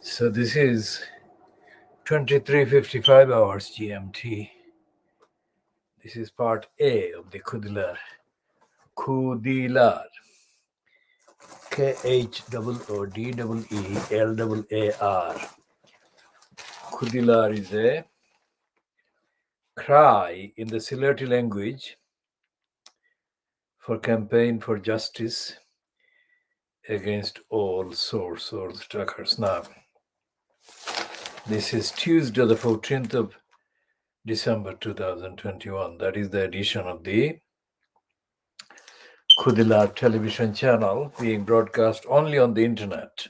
So this is 23:55 Hrs GMT. This is part A of the Khoodeelaar. Khoodeelaar. KHOODEELAAR. Khoodeelaar is a cry in the Sylheti language for campaign for justice against all source or struckers. Now, this is Tuesday, the 14th of December 2021. That is the edition of the Khoodeelaar television channel being broadcast only on the internet.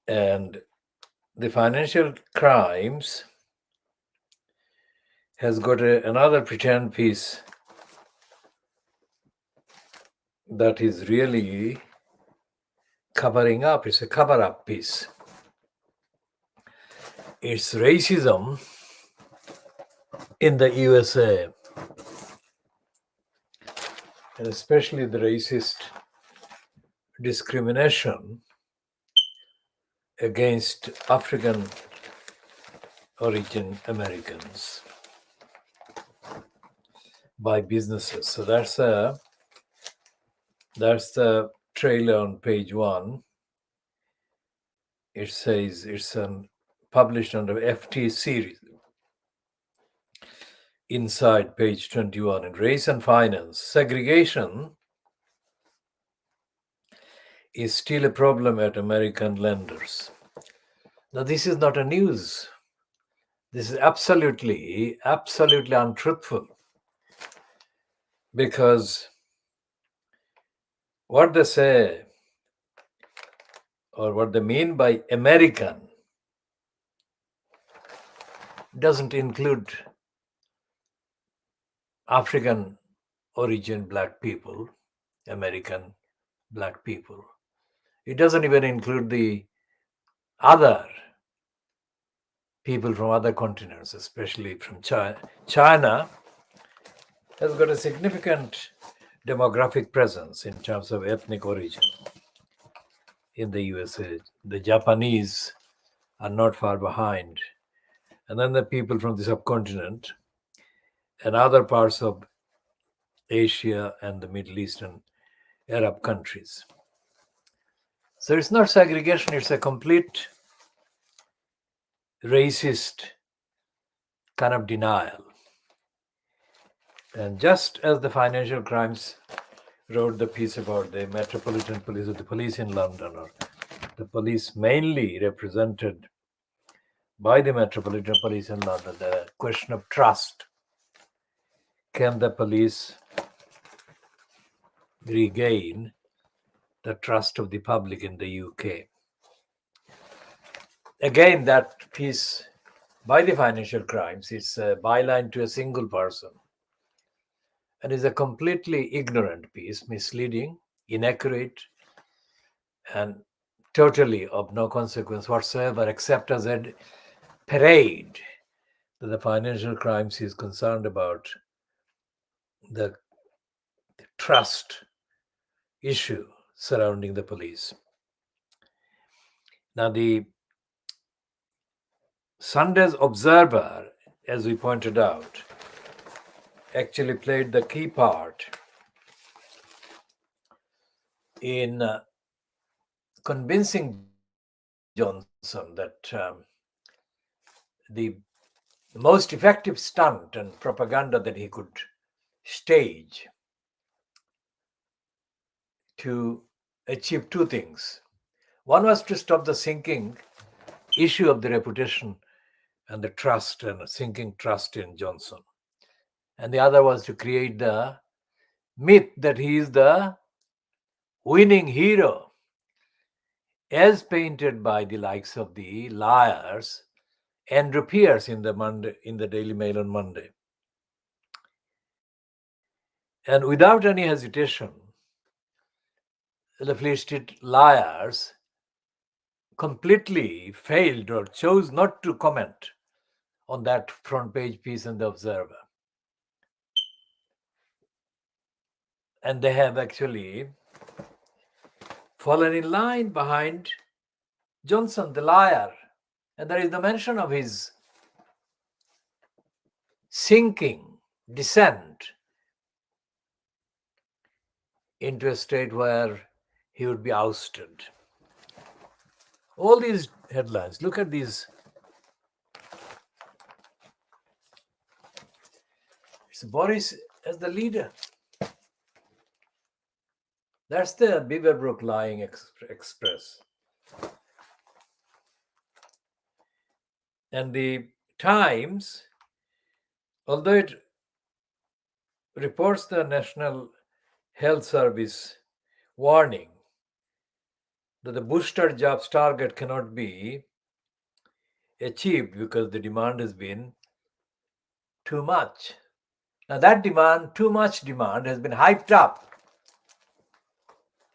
And the financial crimes has got another pretend piece that is really covering up. It's a cover-up piece. It's racism in the USA, and especially the racist discrimination against African origin Americans by businesses. So that's the trailer on page 1. It says it's published under FT series. Inside page 21, in Race and Finance, segregation is still a problem at American lenders. Now, this is not a news. This is absolutely untruthful, because what they say or what they mean by American doesn't include African origin black people, American black people. It doesn't even include the other people from other continents, especially from China. China has got a significant demographic presence in terms of ethnic origin in the USA. The Japanese are not far behind. And then the people from the subcontinent and other parts of Asia and the Middle East and Arab countries. So it's not segregation, it's a complete racist kind of denial. And just as the Financial Crimes wrote the piece about the Metropolitan Police or the police in London, or the police mainly represented by the Metropolitan Police in London, the question of trust. Can the police regain the trust of the public in the UK? Again, that piece by the Financial Crimes is a byline to a single person, and is a completely ignorant piece, misleading, inaccurate, and totally of no consequence whatsoever, except as a parade that the Financial Crimes is concerned about the trust issue surrounding the police. Now, the Sunday's Observer, as we pointed out, actually played the key part in convincing Johnson that the most effective stunt and propaganda that he could stage to achieve two things. One was to stop the sinking issue of the reputation and the trust and sinking trust in Johnson. And the other was to create the myth that he is the winning hero, as painted by the likes of the Liars and Pierce in the Daily Mail on Monday. And without any hesitation, the Fleet Street Liars completely failed or chose not to comment on that front page piece in the Observer. And they have actually fallen in line behind Johnson, the liar. And there is no mention of his sinking, descent into a state where he would be ousted. All these headlines, look at these. It's Boris as the leader. That's the Beaverbrook Lying Express. And the Times, although it reports the National Health Service warning that the booster jobs target cannot be achieved because the demand has been too much. Now that demand, too much demand, has been hyped up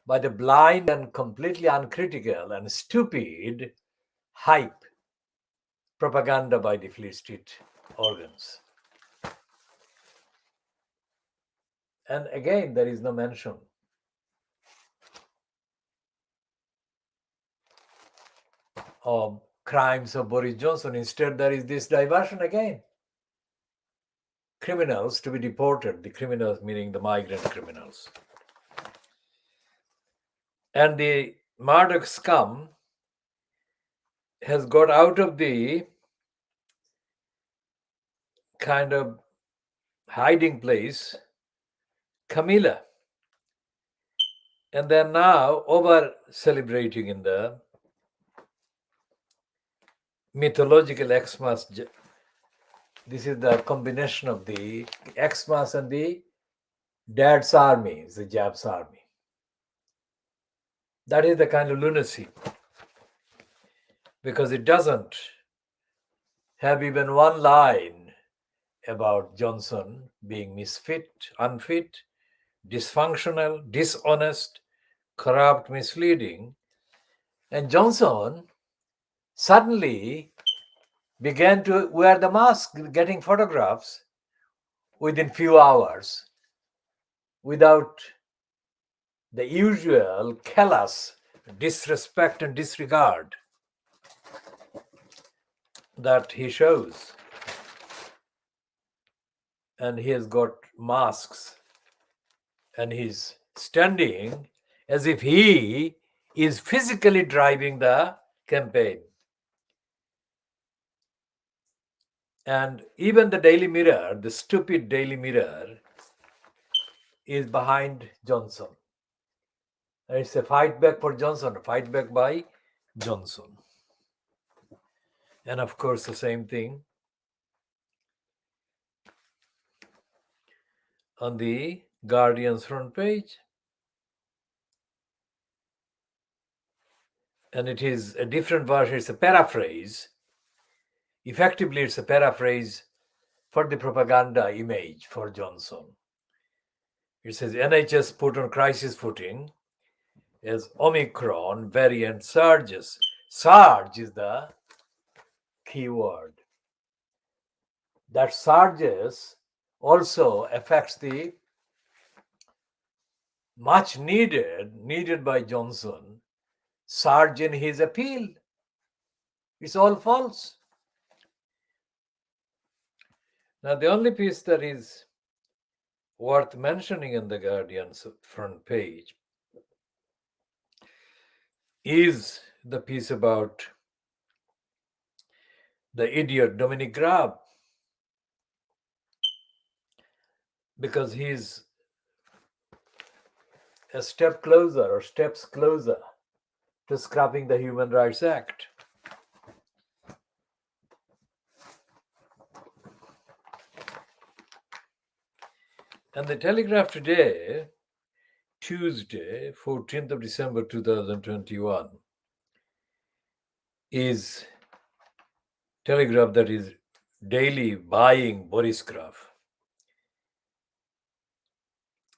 by the blind and completely uncritical and stupid hype propaganda by the Fleet Street organs. And again, there is no mention of crimes of Boris Johnson. Instead, there is this diversion again. Criminals to be deported, the criminals meaning the migrant criminals. And the Murdoch scum has got out of the kind of hiding place, Camilla. And they're now over celebrating in the mythological Xmas. This is the combination of the Xmas and the Dad's army, the Jab's army. That is the kind of lunacy, because it doesn't have even one line about Johnson being misfit, unfit, dysfunctional, dishonest, corrupt, misleading. And Johnson suddenly began to wear the mask, getting photographs within few hours without the usual callous disrespect and disregard that he shows. And he has got masks and he's standing as if he is physically driving the campaign. And even the Daily Mirror, the stupid Daily Mirror, is behind Johnson. And it's a fight back for Johnson, a fight back by Johnson. And of course, the same thing on the Guardian's front page. And it is a different version, it's a paraphrase. Effectively, it's a paraphrase for the propaganda image for Johnson. It says NHS put on crisis footing as Omicron variant surges. Surge is the key word. That surges also affects the much needed by Johnson, surge in his appeal. It's all false. Now, the only piece that is worth mentioning in the Guardian's front page is the piece about the idiot Dominic Raab, because he's a step closer or steps closer to scrapping the Human Rights Act. And the Telegraph today, Tuesday, 14th of December 2021, is Telegraph that is daily buying Boris Graf,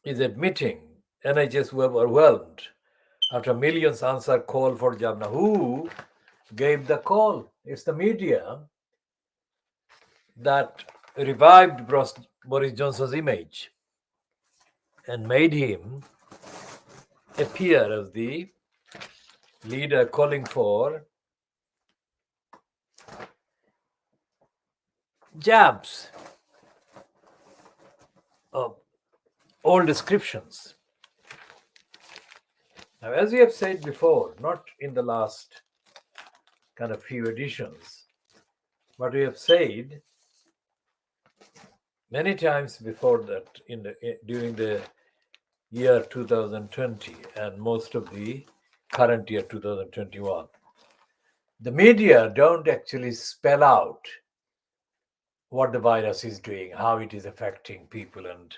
is admitting NHS were overwhelmed after millions answer call for job. Now, who gave the call? It's the media that revived Boris Johnson's image and made him appear as the leader calling for jabs of all descriptions. Now, as we have said before, not in the last kind of few editions, but we have said many times before that during the year 2020 and most of the current year 2021, the media don't actually spell out what the virus is doing, how it is affecting people, and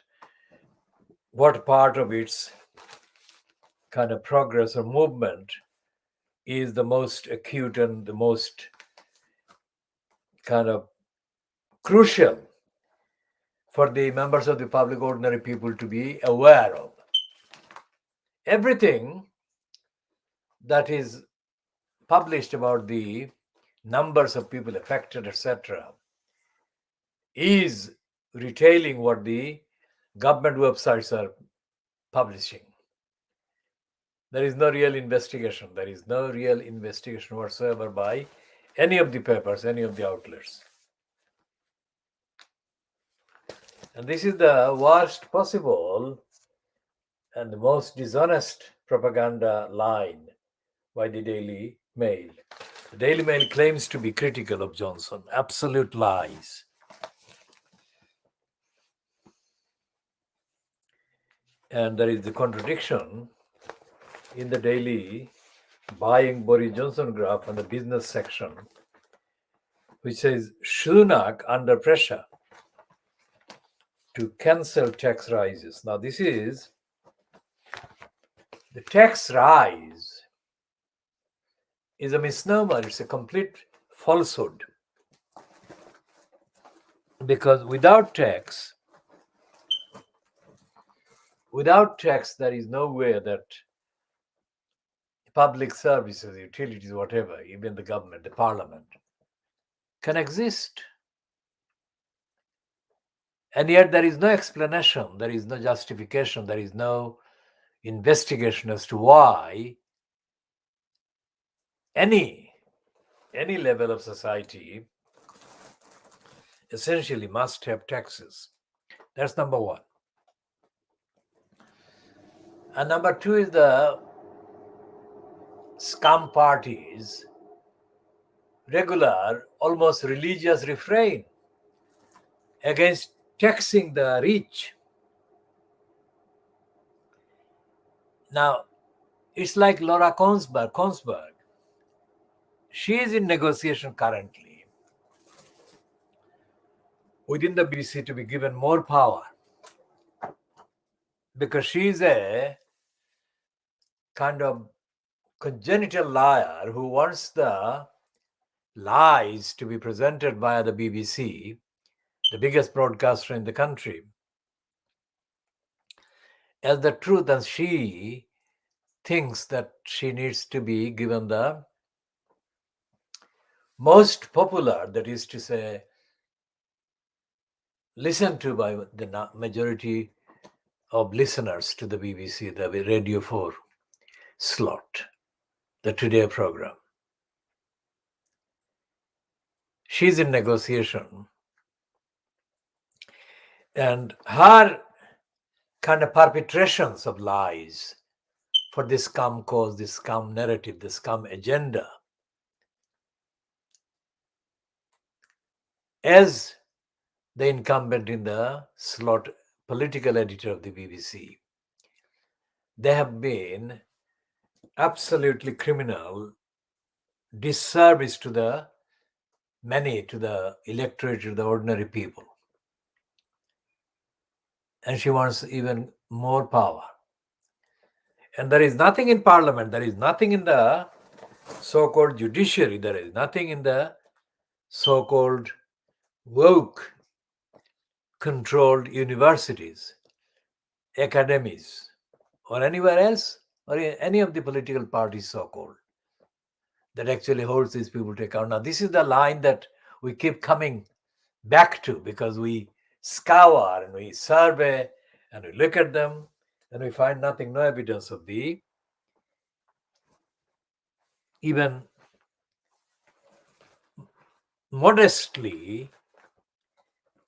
what part of its kind of progress or movement is the most acute and the most kind of crucial for the members of the public, ordinary people, to be aware of. Everything that is published about the numbers of people affected, etc., is retailing what the government websites are publishing. There is no real investigation. There is no real investigation whatsoever by any of the papers, any of the outlets. And this is the worst possible and the most dishonest propaganda line by the Daily Mail. The Daily Mail claims to be critical of Johnson. Absolute lies. And there is the contradiction in the daily buying Boris Johnson graph on the business section, which says Sunak under pressure to cancel tax rises. Now, this is the tax rise is a misnomer. It's a complete falsehood. Because without tax, there is no way that public services, utilities, whatever, even the government, the parliament, can exist. And yet there is no explanation, there is no justification, there is no investigation as to why any level of society essentially must have taxes. That's number one. And number two is the scum parties' regular, almost religious refrain against taxing the rich. Now, it's like Laura Konsberg. She is in negotiation currently within the BBC to be given more power, because she is a kind of congenital liar who wants the lies to be presented via the BBC, the biggest broadcaster in the country, as the truth, and she thinks that she needs to be given the most popular, that is to say, listened to by the majority of listeners to the BBC, the Radio 4 slot, the Today program. She's in negotiation. And her kind of perpetrations of lies for this scum cause, this scum narrative, this scum agenda, as the incumbent in the slot political editor of the BBC, they have been absolutely criminal disservice to the many, to the electorate, to the ordinary people. And she wants even more power. And there is nothing in parliament, there is nothing in the so-called judiciary, there is nothing in the so-called woke controlled universities, academies, or anywhere else, or in any of the political parties so-called, that actually holds these people to account. Now, this is the line that we keep coming back to, because we scour and we survey and we look at them and we find nothing, no evidence of the even modestly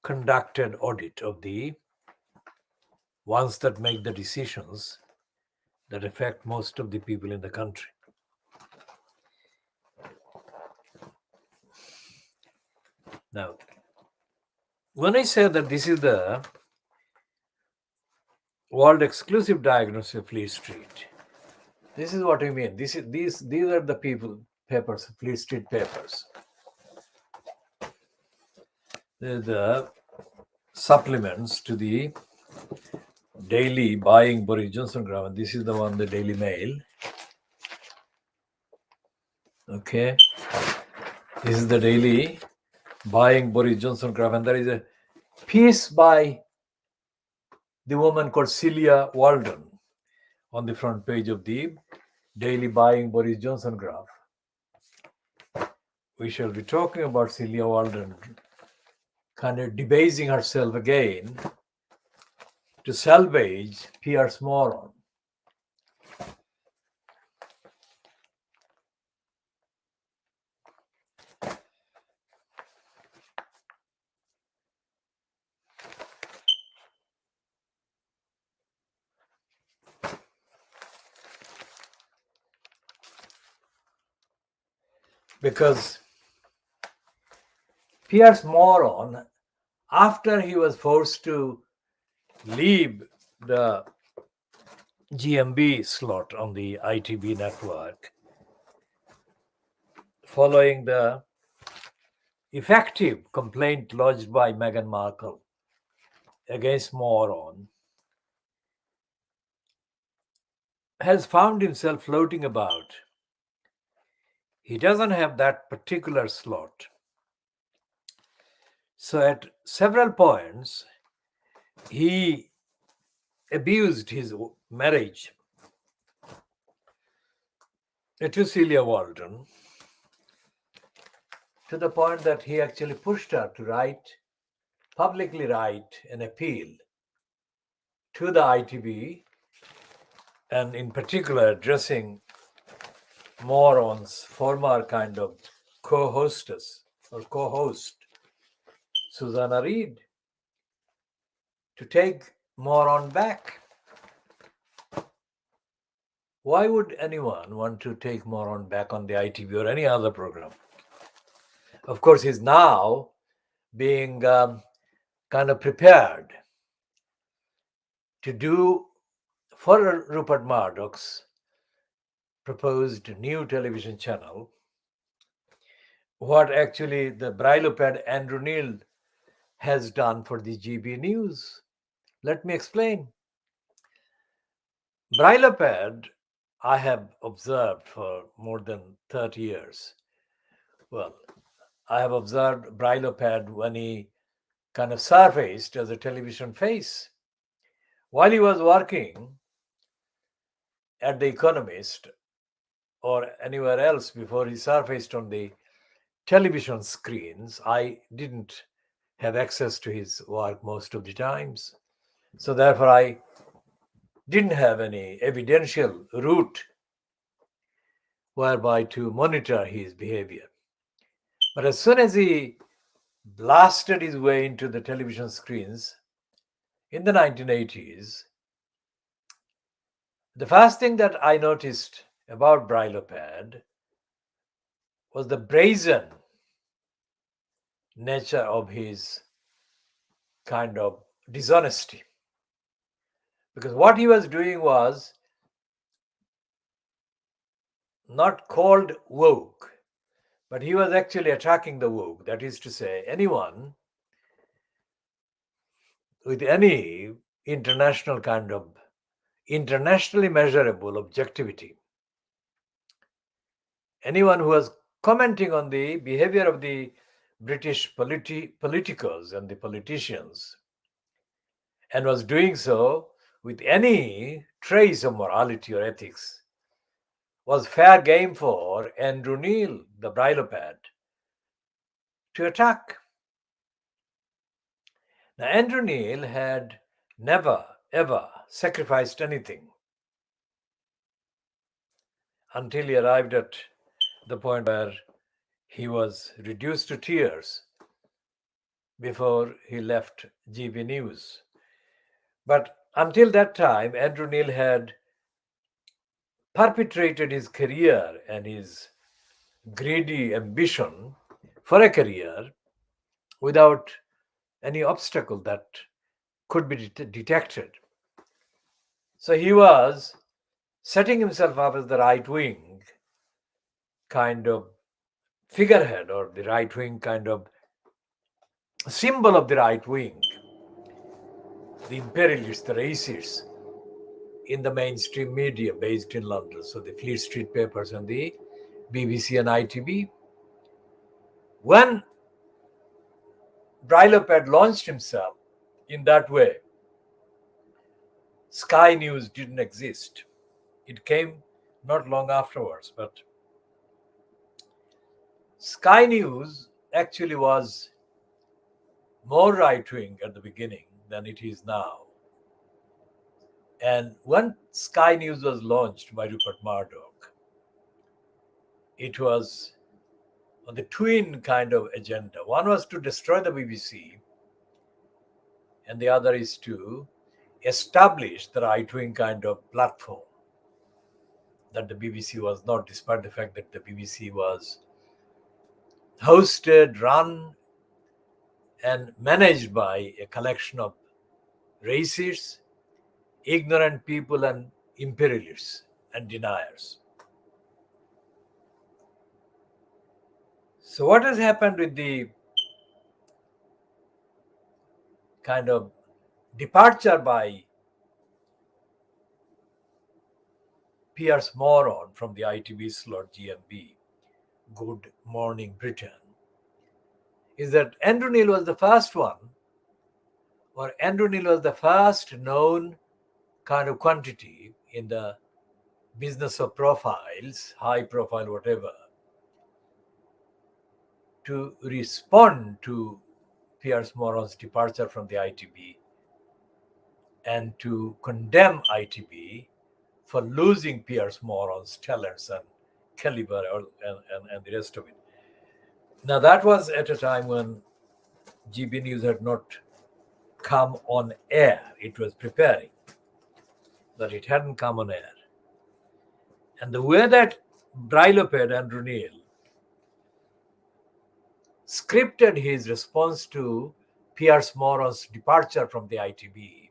conducted audit of the ones that make the decisions that affect most of the people in the country. Now, when I say that this is the world exclusive diagnosis of Fleet Street, this is what I mean. These are the papers, Fleet Street papers. They're the supplements to the daily buying Boris Johnson Graph. This is the one, the Daily Mail. Okay. This is the daily buying Boris Johnson Graph. And there is a piece by the woman called Celia Walden on the front page of the daily buying Boris Johnson Graph. We shall be talking about Celia Walden kind of debasing herself again to salvage Pierce Moron. Because Pierce Moron, after he was forced to leave the GMB slot on the ITV network, following the effective complaint lodged by Meghan Markle against Moron, has found himself floating about. He doesn't have that particular slot. So at several points, he abused his marriage to Celia Walden to the point that he actually pushed her to publicly write an appeal to the ITV, and in particular addressing Moron's former kind of co-hostess or co-host, Susanna Reid, to take Moron back. Why would anyone want to take Moron back on the ITV or any other program? Of course, he's now being kind of prepared to do for Rupert Murdoch's proposed new television channel what actually the briloped Andrew Neil has done for the GB News. Let me explain. Briloped, I have observed for more than 30 years. Well, I have observed Briloped when he kind of surfaced as a television face. While he was working at The Economist or anywhere else before he surfaced on the television screens, I didn't have access to his work most of the times. So therefore, I didn't have any evidential route whereby to monitor his behavior. But as soon as he blasted his way into the television screens in the 1980s, the first thing that I noticed about Briloped was the brazen nature of his kind of dishonesty. Because what he was doing was not called woke, but he was actually attacking the woke. That is to say, anyone with any internationally measurable objectivity, anyone who was commenting on the behavior of the British politicos and the politicians, and was doing so with any trace of morality or ethics, was fair game for Andrew Neil, the Briloped, to attack. Now, Andrew Neil had never, ever sacrificed anything until he arrived at the point where he was reduced to tears before he left GB News. But until that time, Andrew Neil had perpetrated his career and his greedy ambition for a career without any obstacle that could be detected. So he was setting himself up as the right wing kind of figurehead, or the right wing kind of symbol of the right wing, the imperialists, the racists in the mainstream media based in London. So the Fleet Street papers and the BBC and ITV. When Brylope had launched himself in that way, Sky News didn't exist. It came not long afterwards, but Sky News actually was more right-wing at the beginning than it is now. And when Sky News was launched by Rupert Murdoch, it was on the twin kind of agenda. One was to destroy the BBC, and the other is to establish the right-wing kind of platform that the BBC was not, despite the fact that the BBC was hosted, run, and managed by a collection of racists, ignorant people, and imperialists and deniers. So what has happened with the kind of departure by Piers Morgan from the ITV slot GMB, Good Morning Britain, is that Andrew Neil was the first one, or Andrew Neil was the first known kind of quantity in the business of profiles, high profile, whatever, to respond to Piers Morgan's departure from the ITV and to condemn ITV for losing Piers Morgan's talents and caliber and the rest of it. Now, that was at a time when GB News had not come on air. It was preparing, but it hadn't come on air. And the way that Brylope, Andrew Neil, scripted his response to Piers Morgan's departure from the ITV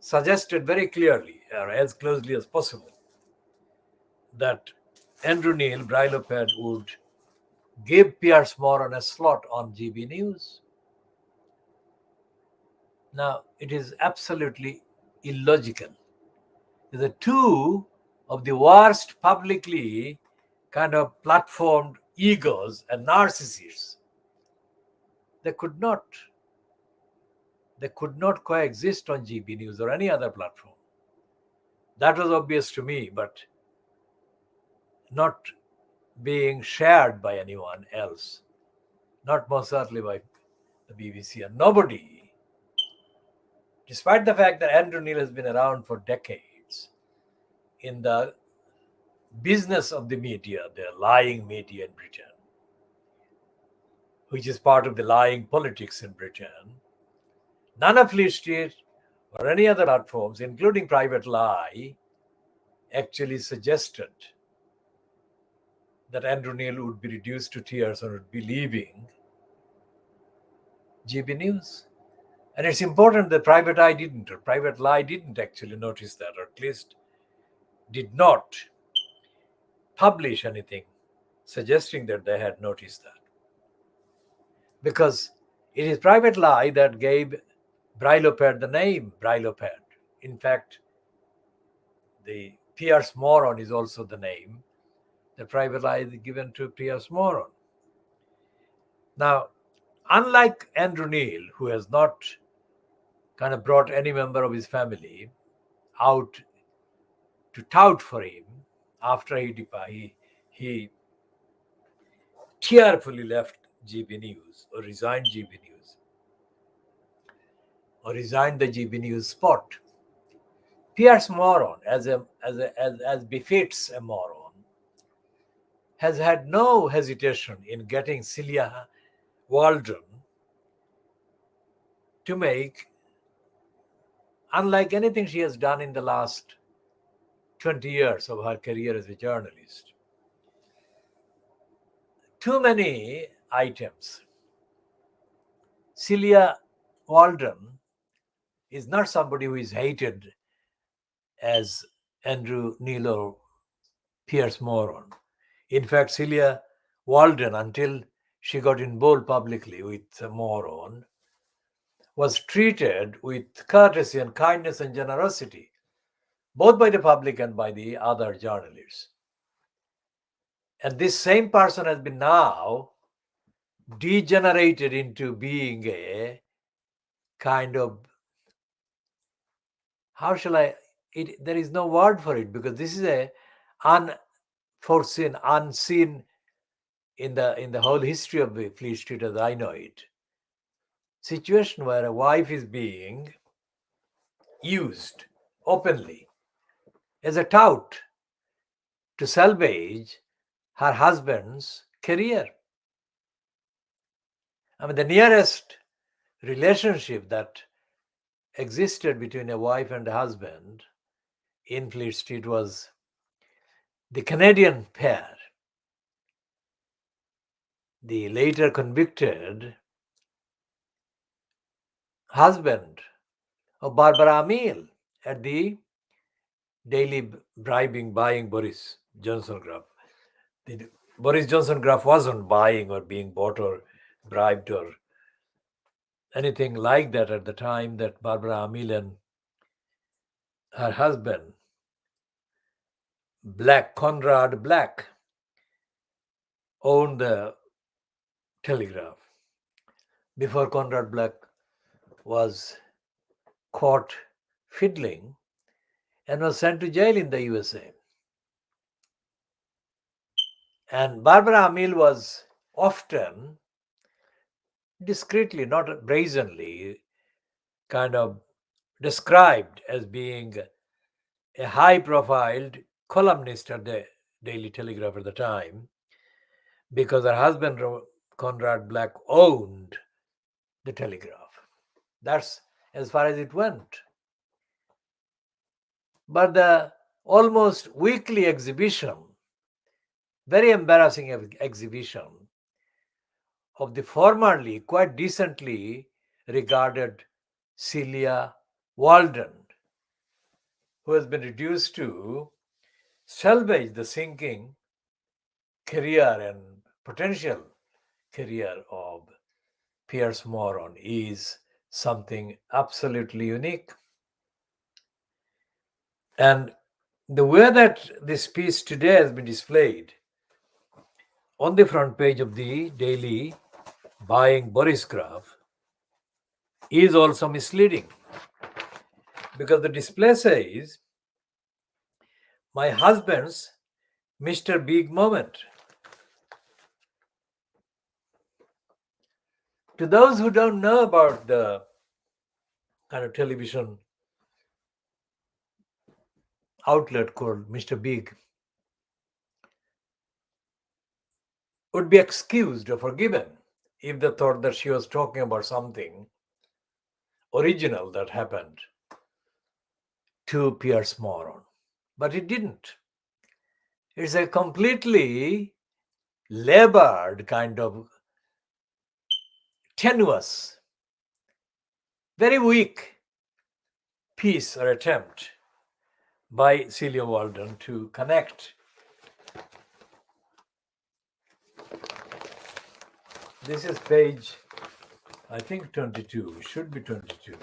suggested very clearly, or as closely as possible, that Andrew Neil, Brylope, would give Piers Morgan a slot on GB News. Now, it is absolutely illogical. The two of the worst publicly kind of platformed egos and narcissists, they could not coexist on GB News or any other platform. That was obvious to me, but not being shared by anyone else, not most certainly by the BBC, and nobody, despite the fact that Andrew Neil has been around for decades in the business of the media, the lying media in Britain, which is part of the lying politics in Britain, none of Fleet Street or any other platforms, including Private Lie, actually suggested that Andrew Neil would be reduced to tears or would be leaving GB News. And it's important that Private Eye didn't, or Private Lie didn't actually notice that, or at least did not publish anything suggesting that they had noticed that. Because it is Private Lie that gave Brylope the name Brylope. In fact, the Piers Morgan is also the name. The Private Lie is given to Piers Morgan. Now, unlike Andrew Neil, who has not kind of brought any member of his family out to tout for him after he tearfully left GB News or resigned GB News or resigned the GB News spot. Piers Morgan, as befits a moron, has had no hesitation in getting Celia Waldron to make, unlike anything she has done in the last 20 years of her career as a journalist, too many items. Celia Waldron is not somebody who is hated as Andrew Neil or Pierce Moron. In fact, Celia Waldron, until she got involved publicly with Moron, was treated with courtesy and kindness and generosity, both by the public and by the other journalists. And this same person has been now degenerated into being a kind of, how shall I, there is no word for it, because this is a unforeseen, unseen in the whole history of the Fleet Street as I know it, situation where a wife is being used openly as a tout to salvage her husband's career. I mean, the nearest relationship that existed between a wife and a husband in Fleet Street was the Canadian pair, the later convicted husband of Barbara Amil at the daily bribing, buying Boris Johnson Graf. Boris Johnson Graf wasn't buying or being bought or bribed or anything like that at the time that Barbara Amil and her husband, Conrad Black, owned the Telegraph. Before Conrad Black was caught fiddling and was sent to jail in the USA. And Barbara Amil was often, discreetly, not brazenly, kind of described as being a high-profiled columnist at the Daily Telegraph at the time, because her husband, Conrad Black, owned the Telegraph. That's as far as it went. But the almost weekly exhibition, very embarrassing exhibition, of the formerly quite decently regarded Celia Waldron, who has been reduced to salvage the sinking career and potential career of Pierce Moron, is something absolutely unique. And the way that this piece today has been displayed on the front page of the daily buying Boris Graph is also misleading, because the display says, "My husband's Mr. Big moment." To those who don't know about the kind of television outlet called Mr. Big, would be excused or forgiven if they thought that she was talking about something original that happened to Pierce Moron. But it didn't. It's a completely labored, kind of tenuous, very weak piece or attempt by Celia Waldron to connect. This is page, I think 22, should be 22.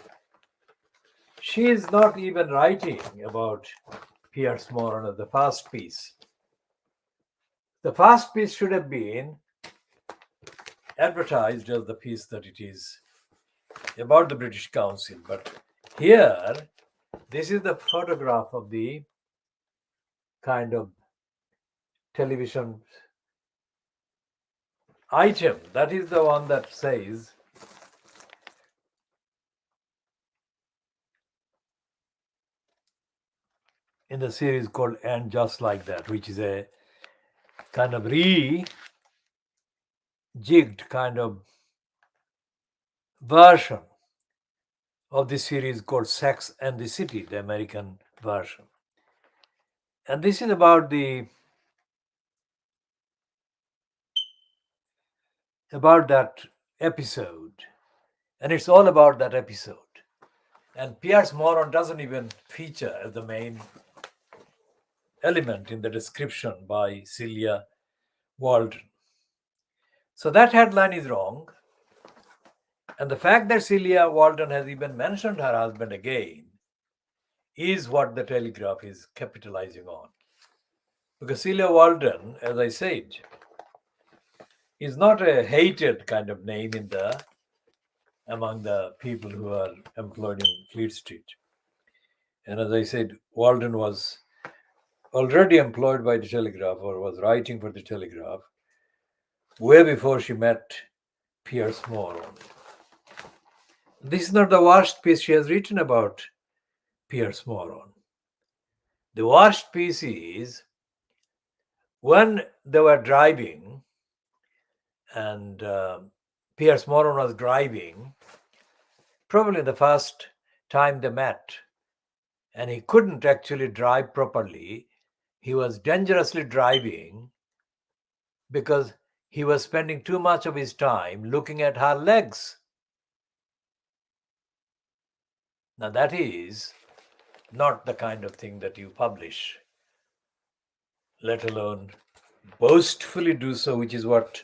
She is not even writing about Pierce Moron as the first piece. The first piece should have been advertised as the piece that it is about the British Council. But here, this is the photograph of the kind of television item. That is the one that says, in the series called And Just Like That, which is a kind of re-jigged kind of version of this series called Sex and the City, the American version. And this is about that episode. And it's all about that episode. And Pierce Moron doesn't even feature as the main element in the description by Celia Walden. So that headline is wrong. And the fact that Celia Walden has even mentioned her husband again is what the Telegraph is capitalizing on. Because Celia Walden, as I said, is not a hated kind of name among the people who are employed in Fleet Street. And as I said, Walden was already employed by the Telegraph or was writing for the Telegraph way before she met Pierce Moron. This is not the worst piece she has written about Pierce Moron. The worst piece is when they were driving and Pierce Moron was driving, probably the first time they met, and he couldn't actually drive properly. He was dangerously driving because he was spending too much of his time looking at her legs. Now, that is not the kind of thing that you publish, let alone boastfully do so, which is what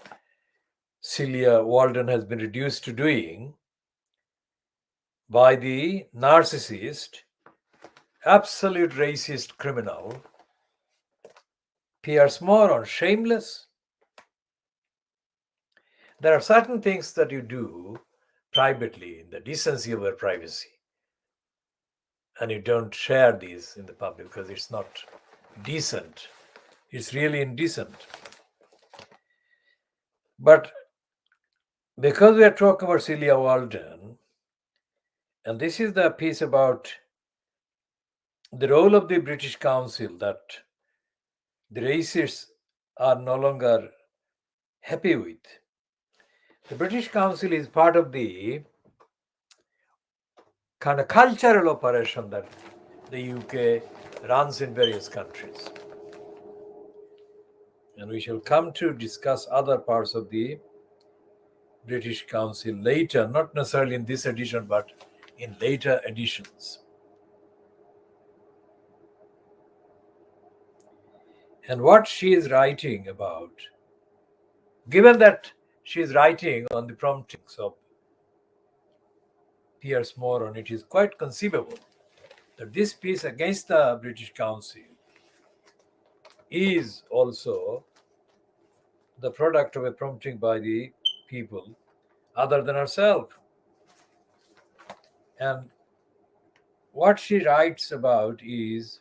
Celia Walden has been reduced to doing by the narcissist, absolute racist criminal, Pierce Moron, shameless. There are certain things that you do privately in the decency of your privacy, and you don't share these in the public because it's not decent. It's really indecent. But because we are talking about Celia Walden, and this is the piece about the role of the British Council that the racists are no longer happy with. The British Council is part of the kind of cultural operation that the UK runs in various countries. And we shall come to discuss other parts of the British Council later, not necessarily in this edition, but in later editions. And what she is writing about, given that she is writing on the promptings of Pierce Moron, it is quite conceivable that this piece against the British Council is also the product of a prompting by the people other than herself. And what she writes about is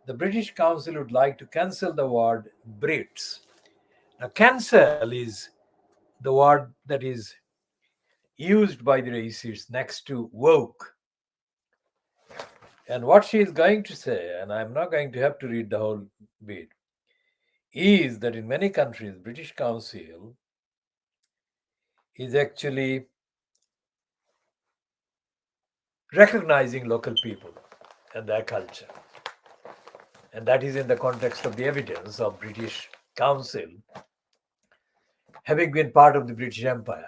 the British Council would like to cancel the word Brits. Now, cancel is the word that is used by the racists next to woke. And what she is going to say, and I'm not going to have to read the whole bit, is that in many countries, British Council is actually recognizing local people and their culture. And that is in the context of the evidence of British Council having been part of the British Empire.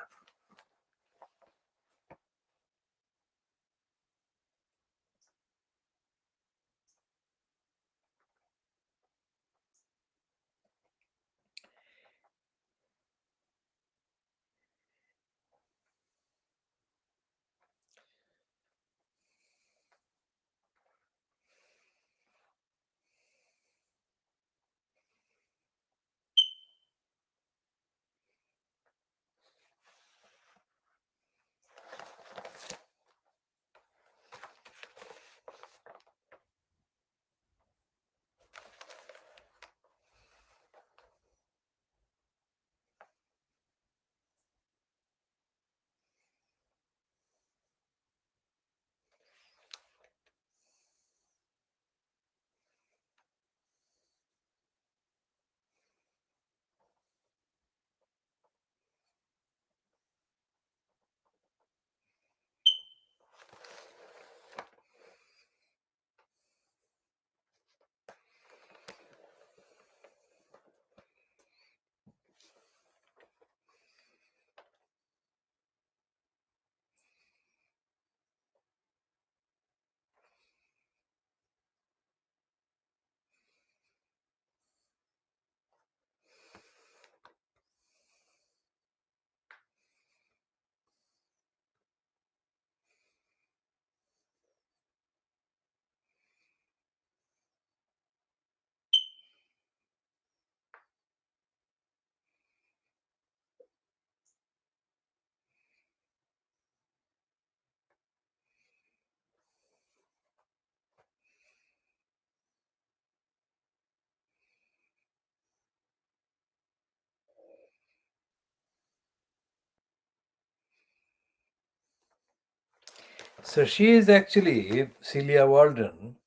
So she is actually, Celia Walden,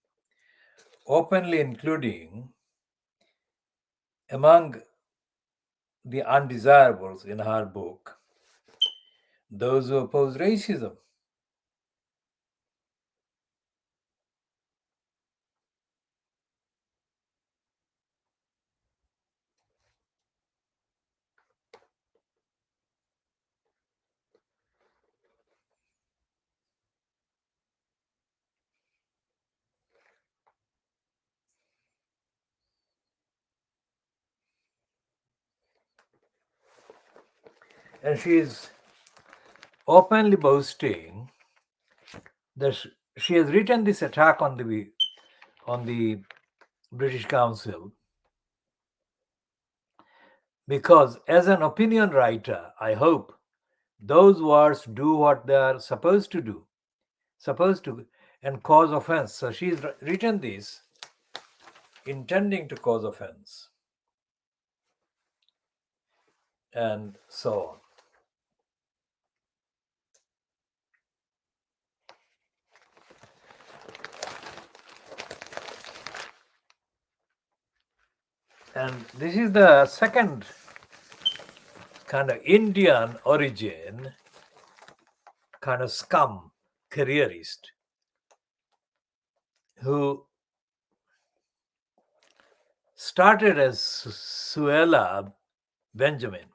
openly including among the undesirables in her book those who oppose racism. And she is openly boasting that she has written this attack on the British Council because, as an opinion writer, I hope those words do what they are supposed to, and cause offense. So she's written this intending to cause offense, and so on. And this is the second kind of Indian origin, kind of scum careerist who started as Suella Benjamin.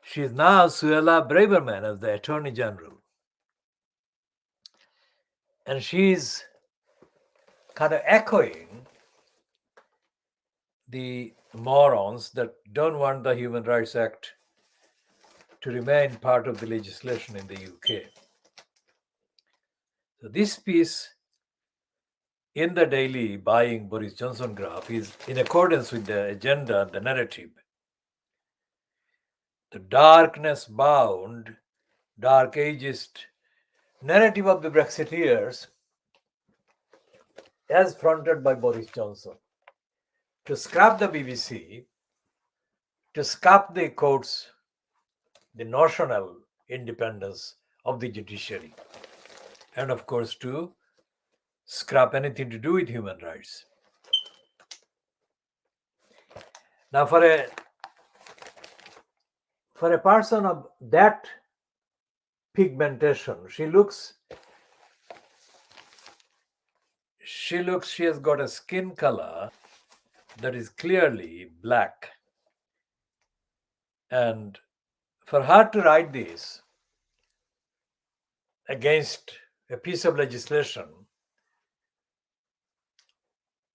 She is now Suella Braverman as the Attorney General. And she's kind of echoing the morons that don't want the Human Rights Act to remain part of the legislation in the UK. So this piece in the daily buying Boris Johnson graph is in accordance with the agenda and the narrative. The darkness bound, dark ageist narrative of the Brexiteers as fronted by Boris Johnson to scrap the BBC, to scrap the courts, the notional independence of the judiciary, and of course to scrap anything to do with human rights. Now, for a person of that pigmentation, she has got a skin color that is clearly black. And for her to write this against a piece of legislation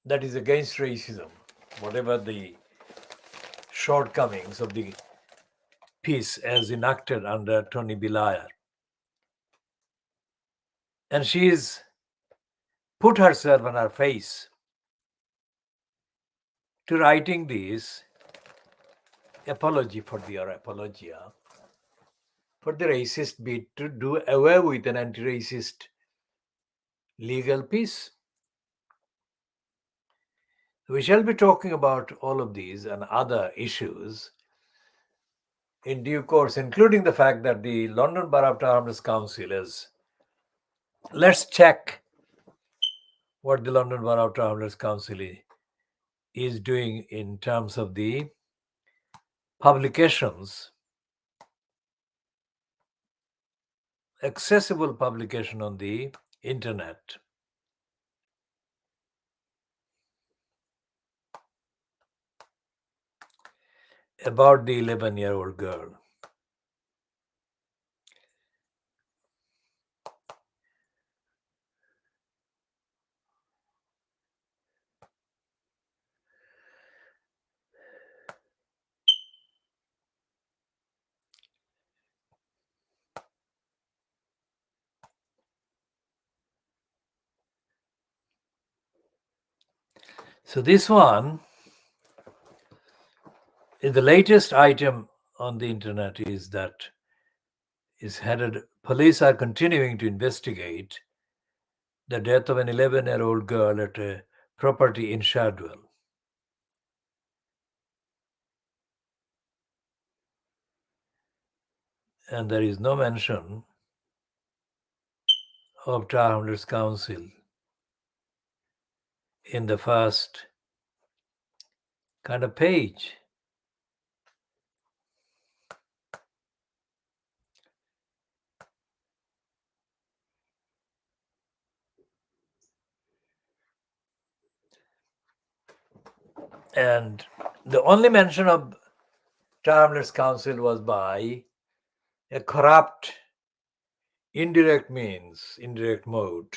that is against racism, whatever the shortcomings of the piece as enacted under Tony Blair. And she's put herself on her face to writing this apology for the apologia for the racist bit to do away with an anti-racist legal piece. We shall be talking about all of these and other issues in due course, including the fact that the London Borough of Tower Council is. Let's check what the London Borough of Tower Council is doing in terms of the publications, accessible publication on the internet. About the 11-year-old girl. So this one is the latest item on the internet is headed, police are continuing to investigate the death of an 11-year-old girl at a property in Shadwell. And there is no mention of Tower Hamlets Council in the first kind of page. And the only mention of Tower Hamlets Council was by a corrupt, indirect mode,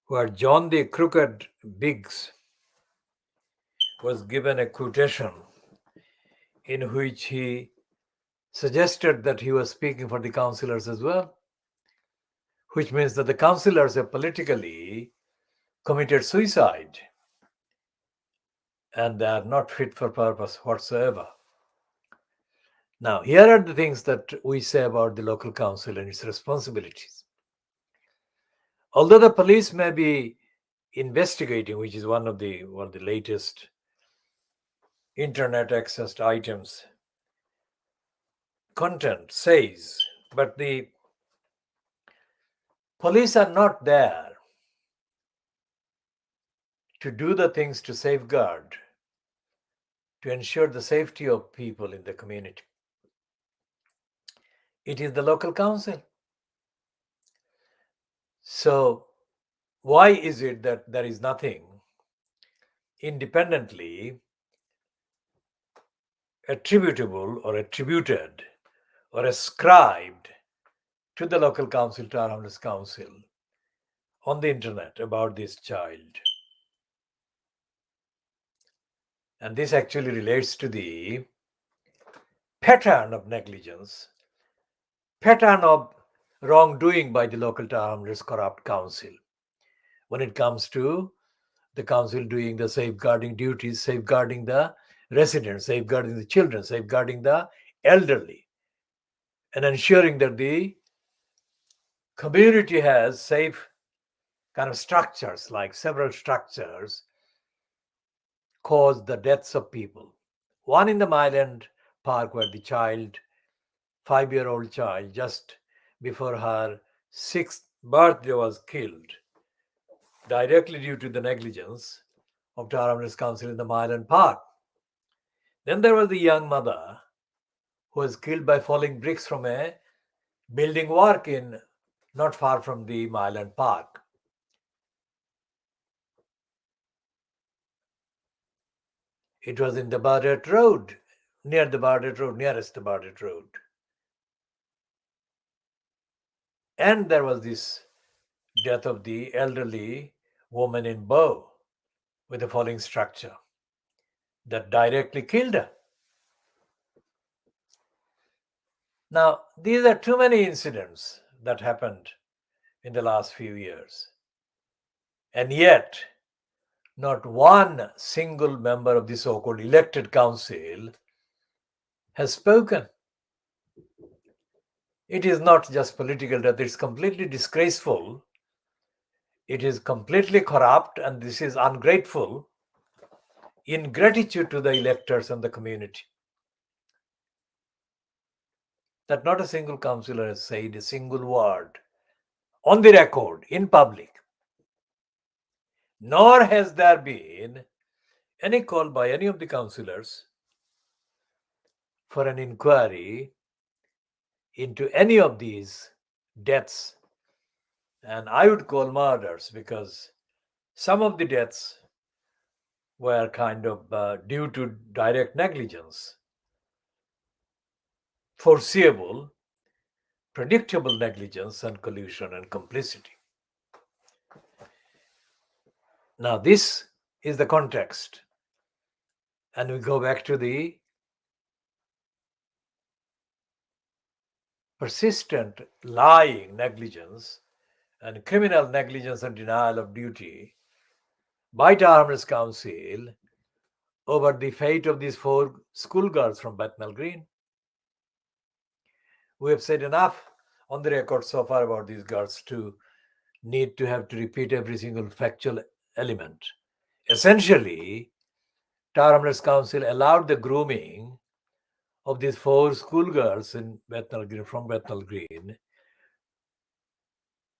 where John the Crooked Biggs was given a quotation in which he suggested that he was speaking for the councillors as well, which means that the councillors have politically committed suicide and they are not fit for purpose whatsoever. Now, here are the things that we say about the local council and its responsibilities. Although the police may be investigating, which is one of the latest internet accessed items, content says, but the police are not there to do the things to safeguard, to ensure the safety of people in the community. It is the local council. So why is it that there is nothing independently attributable or attributed or ascribed to the local council, Tower Hamlets Council, on the internet about this child? And this actually relates to the pattern of negligence, pattern of wrongdoing by the local Tower Hamlets corrupt council when it comes to the council doing the safeguarding duties, safeguarding the residents, safeguarding the children, safeguarding the elderly, and ensuring that the community has safe kind of structures, like several structures caused the deaths of people. One in the Myland Park, where the child, 5-year-old child, just before her 6th birthday was killed, directly due to the negligence of Tower Hamlets Council in the Myland Park. Then there was the young mother who was killed by falling bricks from a building work in not far from the Myland Park. It was in the Bardet Road, nearest the Bardet Road. And there was this death of the elderly woman in Bow with a falling structure that directly killed her. Now, these are too many incidents that happened in the last few years. And yet, not one single member of the so-called elected council has spoken. It is not just political death, it's completely disgraceful. It is completely corrupt, and this is ungrateful, ingratitude to the electors and the community. That not a single councillor has said a single word on the record in public. Nor has there been any call by any of the councillors for an inquiry into any of these deaths. And I would call murders, because some of the deaths were kind of due to direct negligence, foreseeable, predictable negligence and collusion and complicity. Now, this is the context. And we go back to the persistent lying negligence and criminal negligence and denial of duty by Tower Hamlets Council over the fate of these 4 schoolgirls from Bethnal Green. We have said enough on the record so far about these girls to need to have to repeat every single factual element. Essentially, Tower Hamlets Council allowed the grooming of these 4 schoolgirls in Bethnal Green, from Bethnal Green,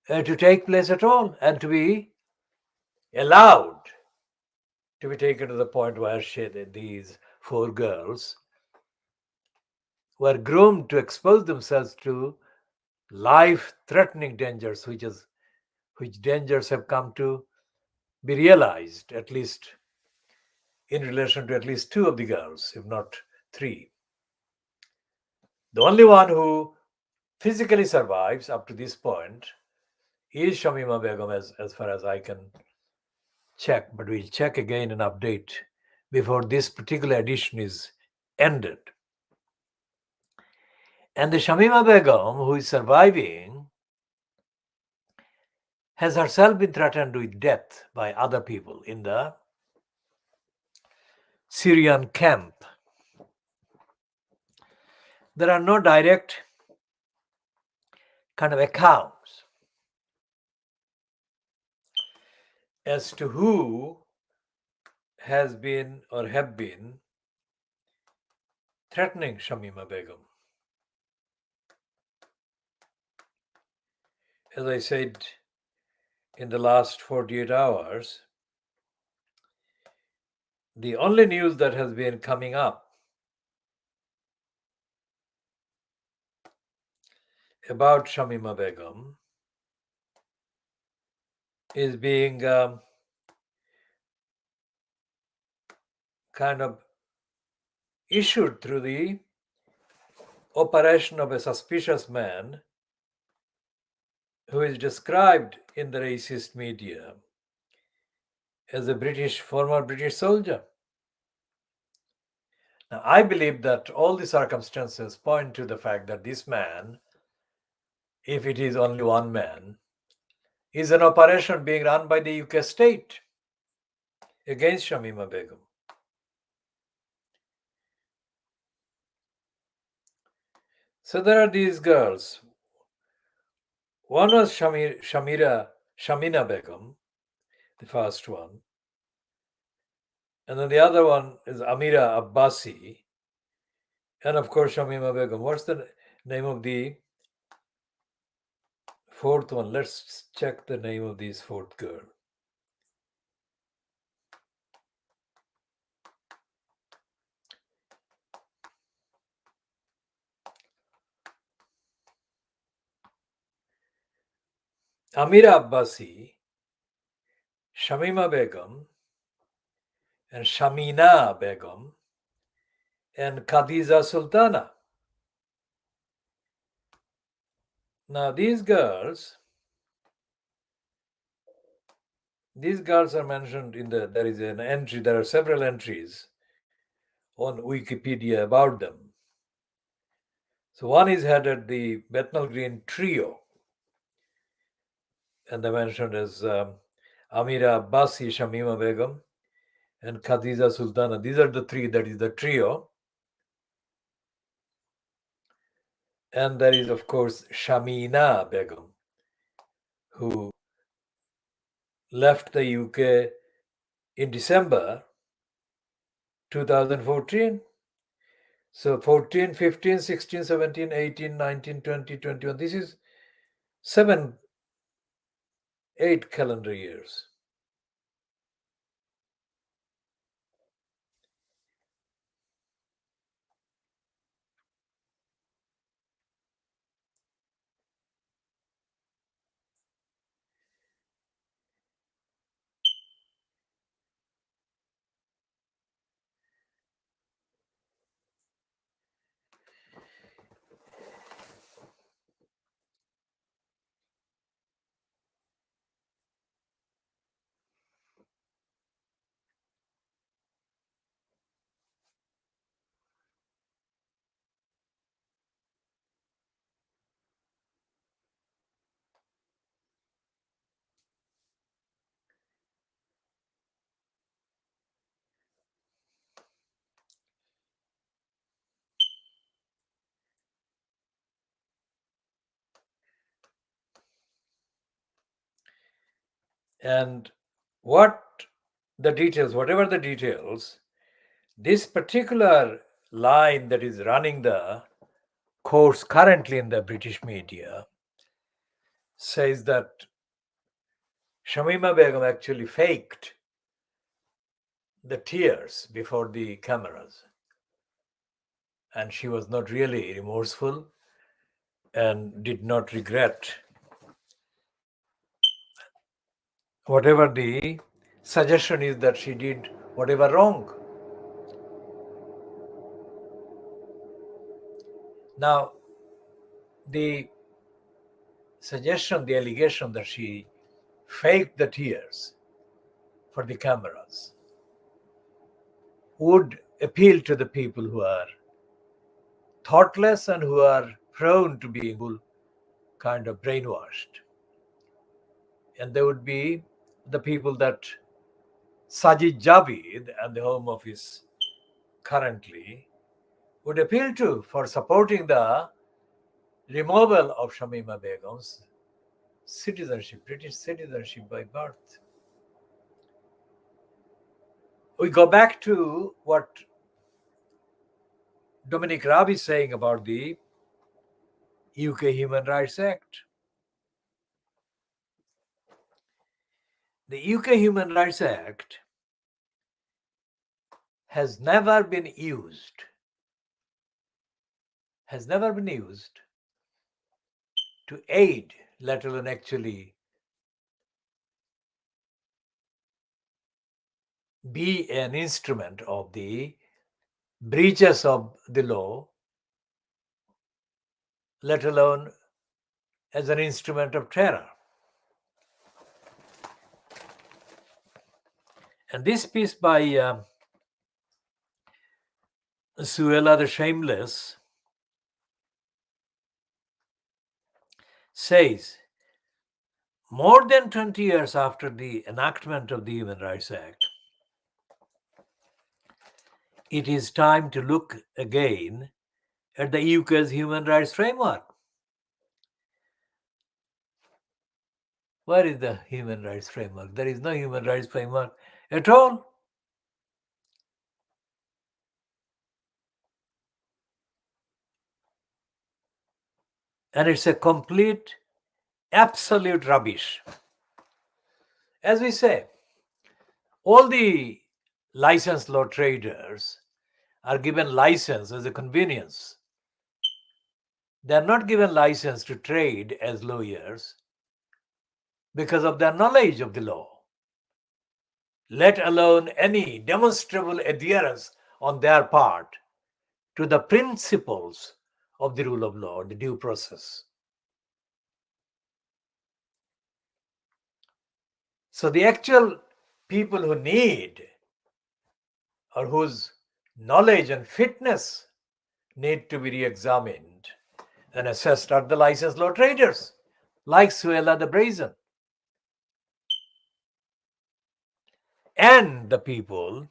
to take place at all and to be allowed to be taken to the point where these four girls were groomed to expose themselves to life-threatening dangers, which dangers have come to be realized, at least in relation to at least two of the girls, if not three. The only one who physically survives up to this point is Shamima Begum, as far as I can check, but we'll check again and update before this particular edition is ended. And the Shamima Begum, who is surviving, has herself been threatened with death by other people in the Syrian camp. There are no direct kind of accounts as to who has been or have been threatening Shamima Begum. As I said, in the last 48 hours, the only news that has been coming up about Shamima Begum is being kind of issued through the operation of a suspicious man who is described in the racist media as a former British soldier. Now, I believe that all the circumstances point to the fact that this man, if it is only one man, is an operation being run by the UK state against Shamima Begum. So there are these girls. One was Shamina Begum, the first one. And then the other one is Amira Abbasi. And of course, Shamima Begum. What's the name of the fourth one? Let's check the name of this fourth girl. Amira Abbasi, Shamima Begum, and Shamina Begum, and Khadija Sultana. Now these girls are mentioned in there is an entry, there are several entries on Wikipedia about them. So one is headed the Bethnal Green Trio, and they're mentioned as Amira Abbasi, Shamima Begum, and Khadija Sultana. These are the three, that is the trio. And there is, of course, Shamina Begum, who left the UK in December 2014. So 14, 15, 16, 17, 18, 19, 20, 21. This is 8 calendar years. And whatever the details, this particular line that is running the course currently in the British media says that Shamima Begum actually faked the tears before the cameras, and she was not really remorseful and did not regret whatever the suggestion is that she did whatever wrong. Now, the suggestion, the allegation that she faked the tears for the cameras would appeal to the people who are thoughtless and who are prone to being kind of brainwashed. And there would be the people that Sajid Javid and the Home Office currently would appeal to for supporting the removal of Shamima Begum's citizenship, British citizenship by birth. We go back to what Dominic Raab is saying about the UK Human Rights Act. The UK Human Rights Act has never been used to aid, let alone actually be an instrument of the breaches of the law, let alone as an instrument of terror. And this piece by Suella the Shameless says, more than 20 years after the enactment of the Human Rights Act, it is time to look again at the UK's human rights framework. Where is the human rights framework? There is no human rights framework at all. And it's a complete, absolute rubbish. As we say, all the licensed law traders are given license as a convenience. They are not given license to trade as lawyers because of their knowledge of the law, let alone any demonstrable adherence on their part to the principles of the rule of law, the due process. So the actual people who need or whose knowledge and fitness need to be re-examined and assessed are the licensed law traders, like Suella the Brazen. And the people,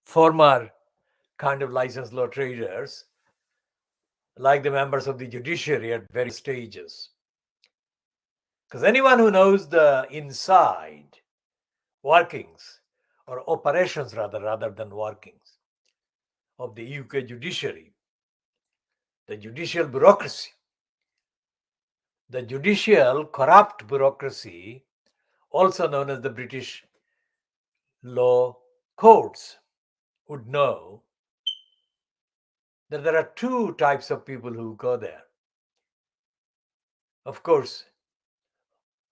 former kind of licensed law traders, like the members of the judiciary at various stages. Because anyone who knows the inside workings, or operations rather than workings, of the UK judiciary, the judicial bureaucracy, the judicial corrupt bureaucracy, also known as the British law courts, would know that there are two types of people who go there. Of course,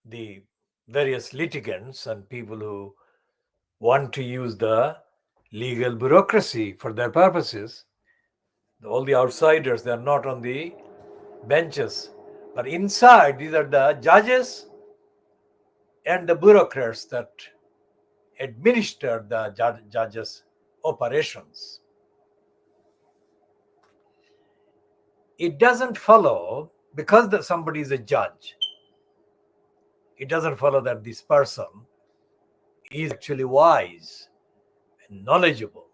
the various litigants and people who want to use the legal bureaucracy for their purposes. All the outsiders, they are not on the benches. But inside, these are the judges and the bureaucrats that administer the judges' operations. It doesn't follow, because somebody is a judge, it doesn't follow that this person is actually wise and knowledgeable,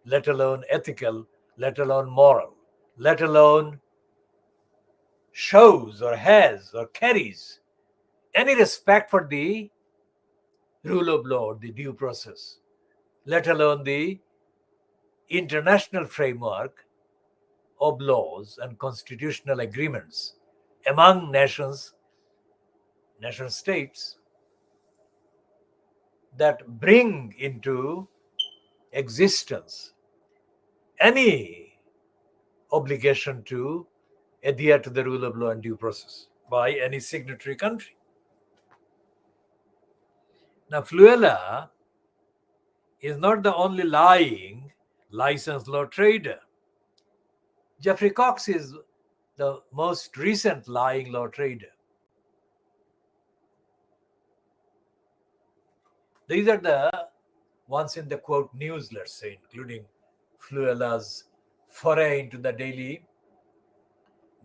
let alone ethical, let alone moral, let alone shows or has or carries any respect for the rule of law, the due process, let alone the international framework of laws and constitutional agreements among nations nation states that bring into existence any obligation to adhere to the rule of law and due process by any signatory country. Now, Fluella is not the only lying licensed law trader. Jeffrey Cox is the most recent lying law trader. These are the ones in the quote news, let's say, including Fluella's foray into the daily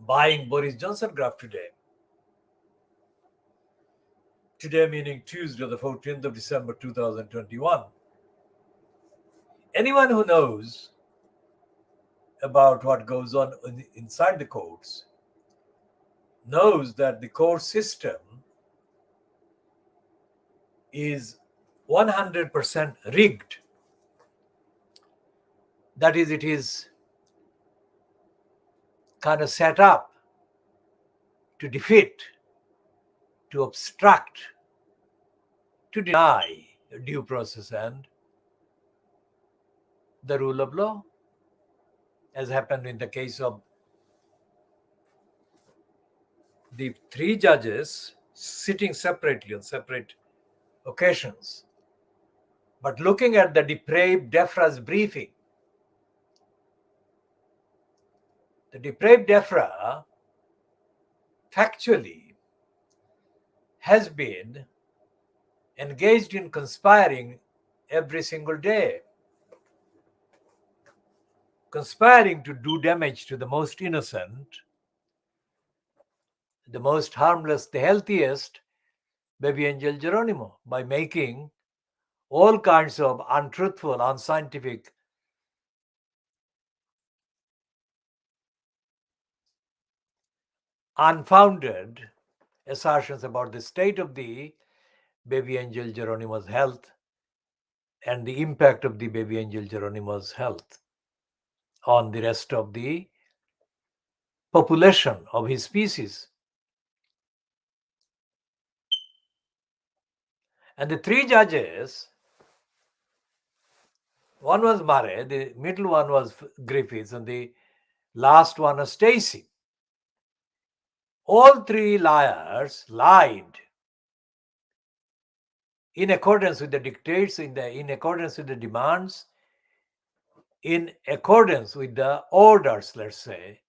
buying Boris Johnson graph today. Today meaning Tuesday, the 14th of December 2021. Anyone who knows about what goes on inside the courts knows that the court system is 100% rigged. That is, it is kind of set up to defeat, to obstruct, to deny due process and the rule of law, as happened in the case of the three judges sitting separately on separate occasions. But looking at the depraved DEFRA's briefing, the depraved DEFRA factually has been engaged in conspiring every single day, conspiring to do damage to the most innocent, the most harmless, the healthiest BabyAngelGeronimo by making all kinds of untruthful, unscientific, unfounded assertions about the state of the BabyAngelGeronimo's health and the impact of the BabyAngelGeronimo's health on the rest of the population of his species. And the three judges, one was Murray, the middle one was Griffiths, and the last one was Stacey. All three liars lied in accordance with the dictates, in accordance with the demands, in accordance with the orders, let's say,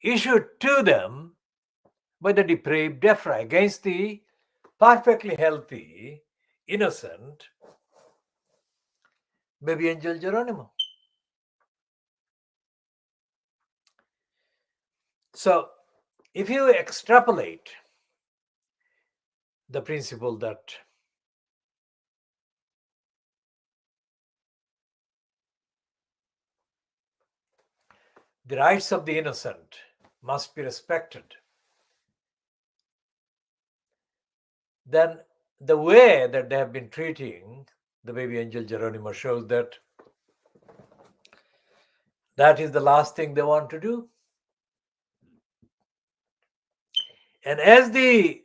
issued to them by the depraved DEFRA against the perfectly healthy, innocent BabyAngelGeronimo. So, if you extrapolate the principle that the rights of the innocent must be respected, then the way that they have been treating the BabyAngelGeronimo shows that that is the last thing they want to do. And as the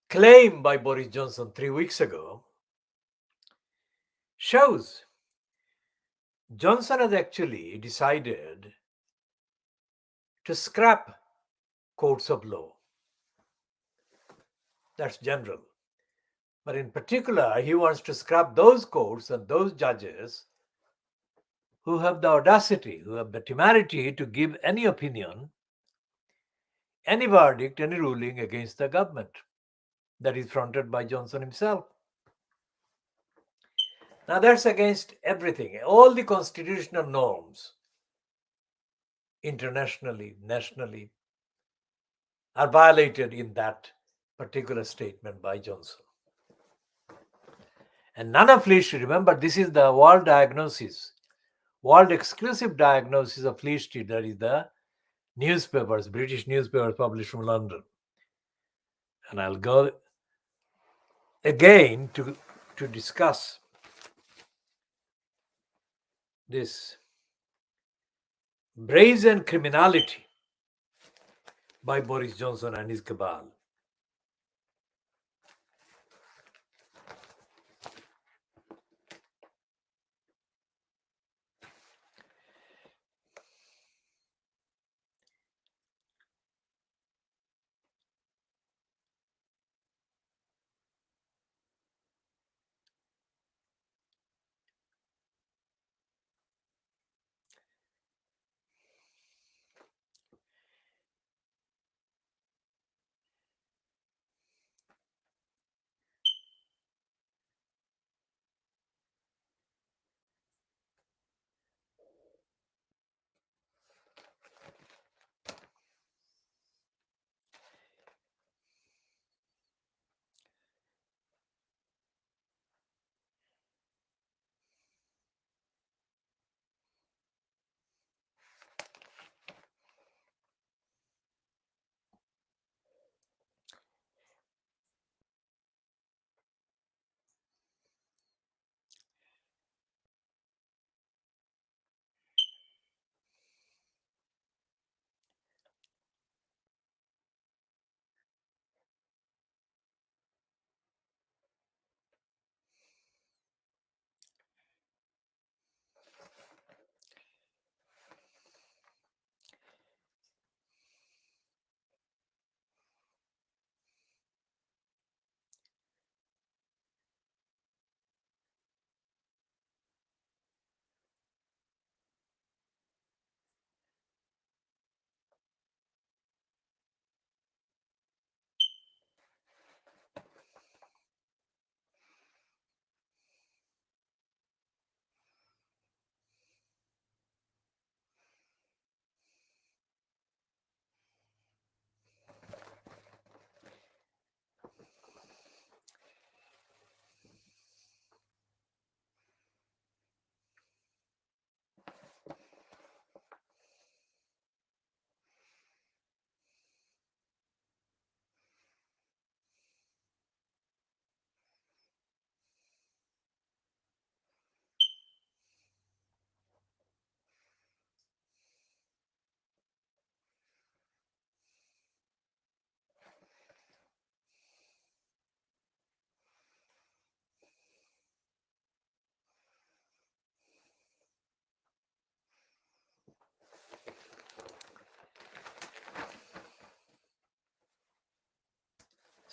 claim by Boris Johnson 3 weeks ago shows, Johnson has actually decided to scrap courts of law. That's general. But in particular, he wants to scrap those courts and those judges who have the audacity, who have the temerity to give any opinion, any verdict, any ruling against the government that is fronted by Johnson himself. Now that's against everything. All the constitutional norms, internationally, nationally, are violated in that particular statement by Johnson. And none of Fleet Street, remember, this is the world diagnosis, world exclusive diagnosis of Fleet Street, that is the newspapers, British newspapers published from London. And I'll go again to discuss this brazen criminality by Boris Johnson and his cabal.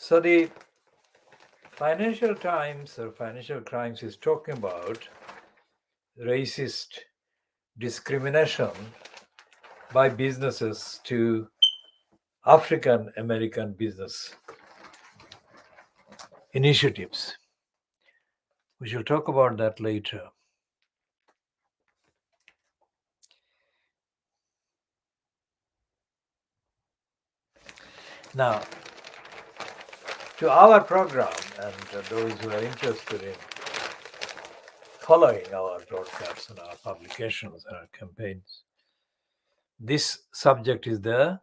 So the Financial Times or Financial Crimes is talking about racist discrimination by businesses to African American business initiatives. We shall talk about that later. Now, to our program and those who are interested in following our broadcasts and our publications and our campaigns, this subject is there.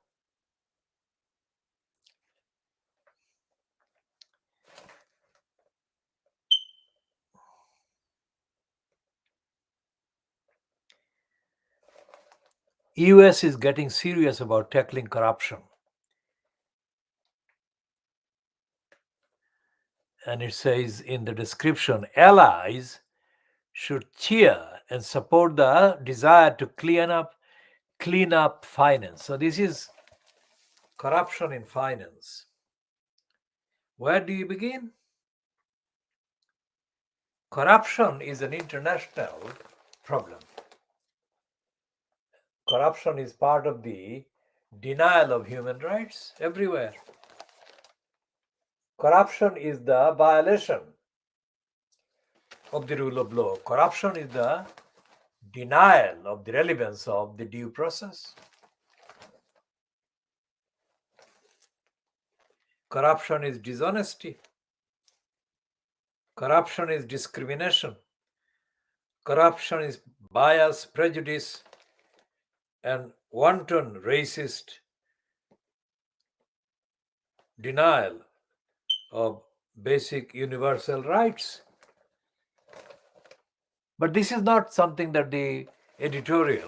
US is getting serious about tackling corruption. And it says in the description, allies should cheer and support the desire to clean up finance. So this is corruption in finance. Where do you begin? Corruption is an international problem. Corruption is part of the denial of human rights everywhere. Corruption is the violation of the rule of law. Corruption is the denial of the relevance of the due process. Corruption is dishonesty. Corruption is discrimination. Corruption is bias, prejudice, and wanton racist denial of basic universal rights. But this is not something that the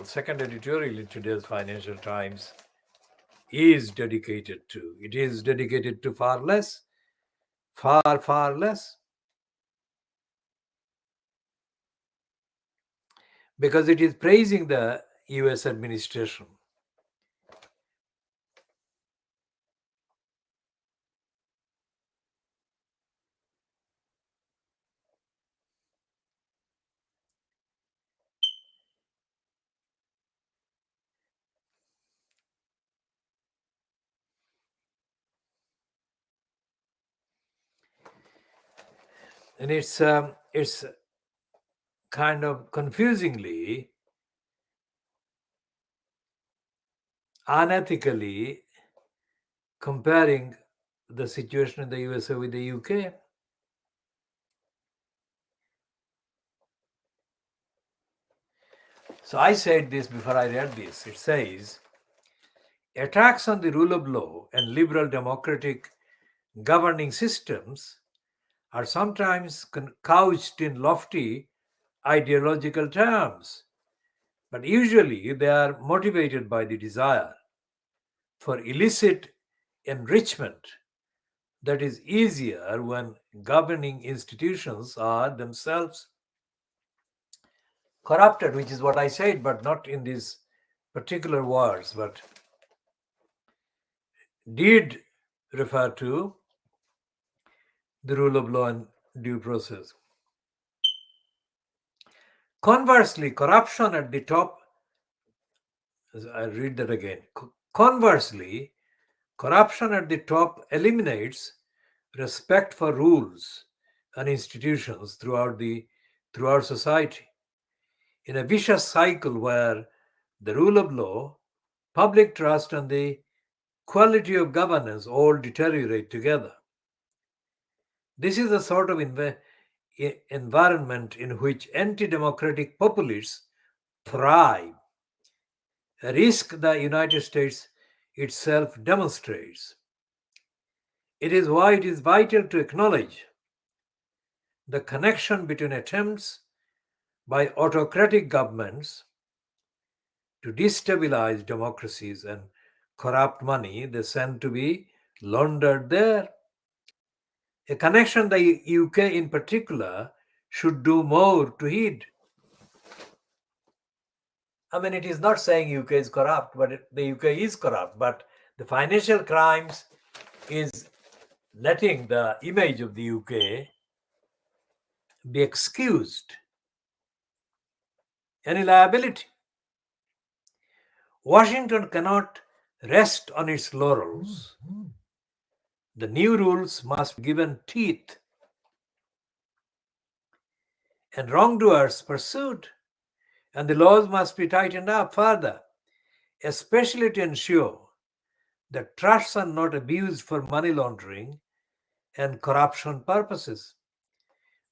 second editorial in today's Financial Times is dedicated to. It is dedicated to far less. Because it is praising the US administration. And it's kind of confusingly, unethically comparing the situation in the USA with the UK. So I said this before I read this. It says, attacks on the rule of law and liberal democratic governing systems are sometimes couched in lofty ideological terms, but usually they are motivated by the desire for illicit enrichment that is easier when governing institutions are themselves corrupted, which is what I said, but not in these particular words, but did refer to the rule of law and due process. Conversely, corruption at the top, I read that again. Conversely, corruption at the top eliminates respect for rules and institutions throughout society. In a vicious cycle where the rule of law, public trust, and the quality of governance all deteriorate together. This is the sort of environment in which anti-democratic populists thrive, a risk the United States itself demonstrates. It is why it is vital to acknowledge the connection between attempts by autocratic governments to destabilize democracies and corrupt money they send to be laundered there. A connection the UK in particular should do more to heed. I mean, it is not saying UK is corrupt, but the UK is corrupt. But the Financial Crimes is letting the image of the UK be excused any liability. Washington cannot rest on its laurels. The new rules must be given teeth and wrongdoers pursued, and the laws must be tightened up further, especially to ensure that trusts are not abused for money laundering and corruption purposes.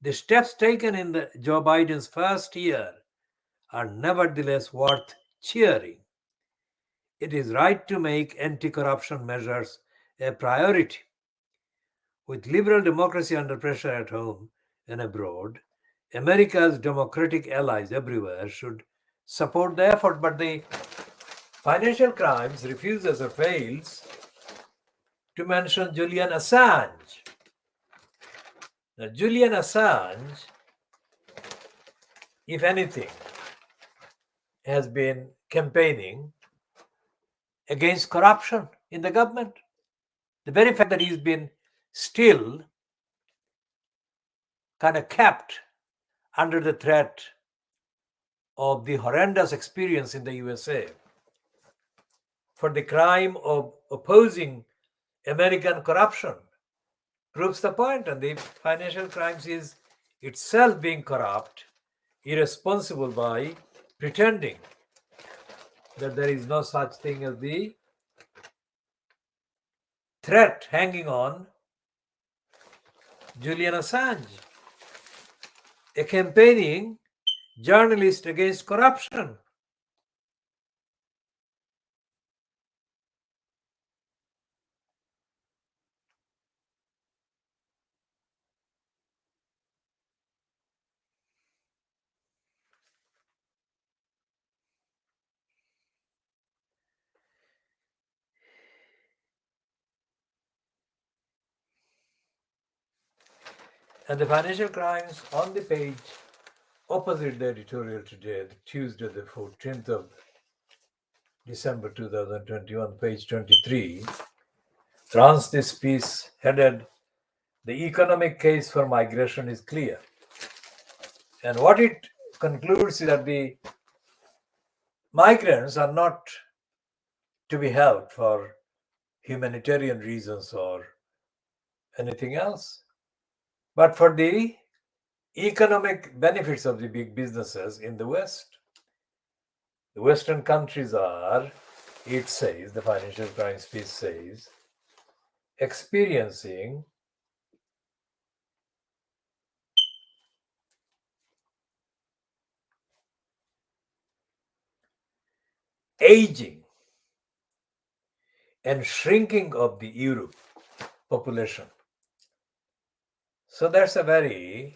The steps taken in Joe Biden's first year are nevertheless worth cheering. It is right to make anti-corruption measures a priority. With liberal democracy under pressure at home and abroad, America's democratic allies everywhere should support the effort, but the Financial Crimes refuses or fails to mention Julian Assange. Now, Julian Assange, if anything, has been campaigning against corruption in the government. The very fact that he's been still kind of kept under the threat of the horrendous experience in the USA for the crime of opposing American corruption proves the point. And the Financial Crimes is itself being corrupt, irresponsible by pretending that there is no such thing as the threat hanging on Julian Assange, a campaigning journalist against corruption. And the Financial Crimes on the page opposite the editorial today, Tuesday, the 14th of December 2021, page 23, runs this piece headed, "The economic case for migration is clear." And what it concludes is that the migrants are not to be helped for humanitarian reasons or anything else, but for the economic benefits of the big businesses in the West. The Western countries are, it says, the Financial Crimes piece says, experiencing aging and shrinking of the Europe population. So that's a very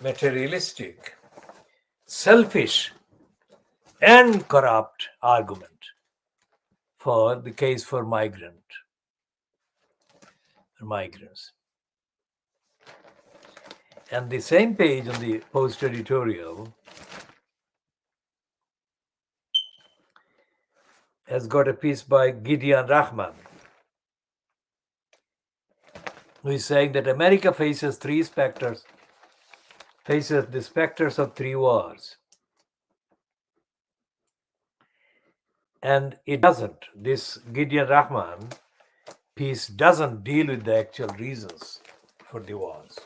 materialistic, selfish, and corrupt argument for the case for migrants. And the same page on the post editorial has got a piece by Gideon Rahman, who is saying that America faces the specters of three wars. And it doesn't. This Gideon Rahman piece doesn't deal with the actual reasons for the wars.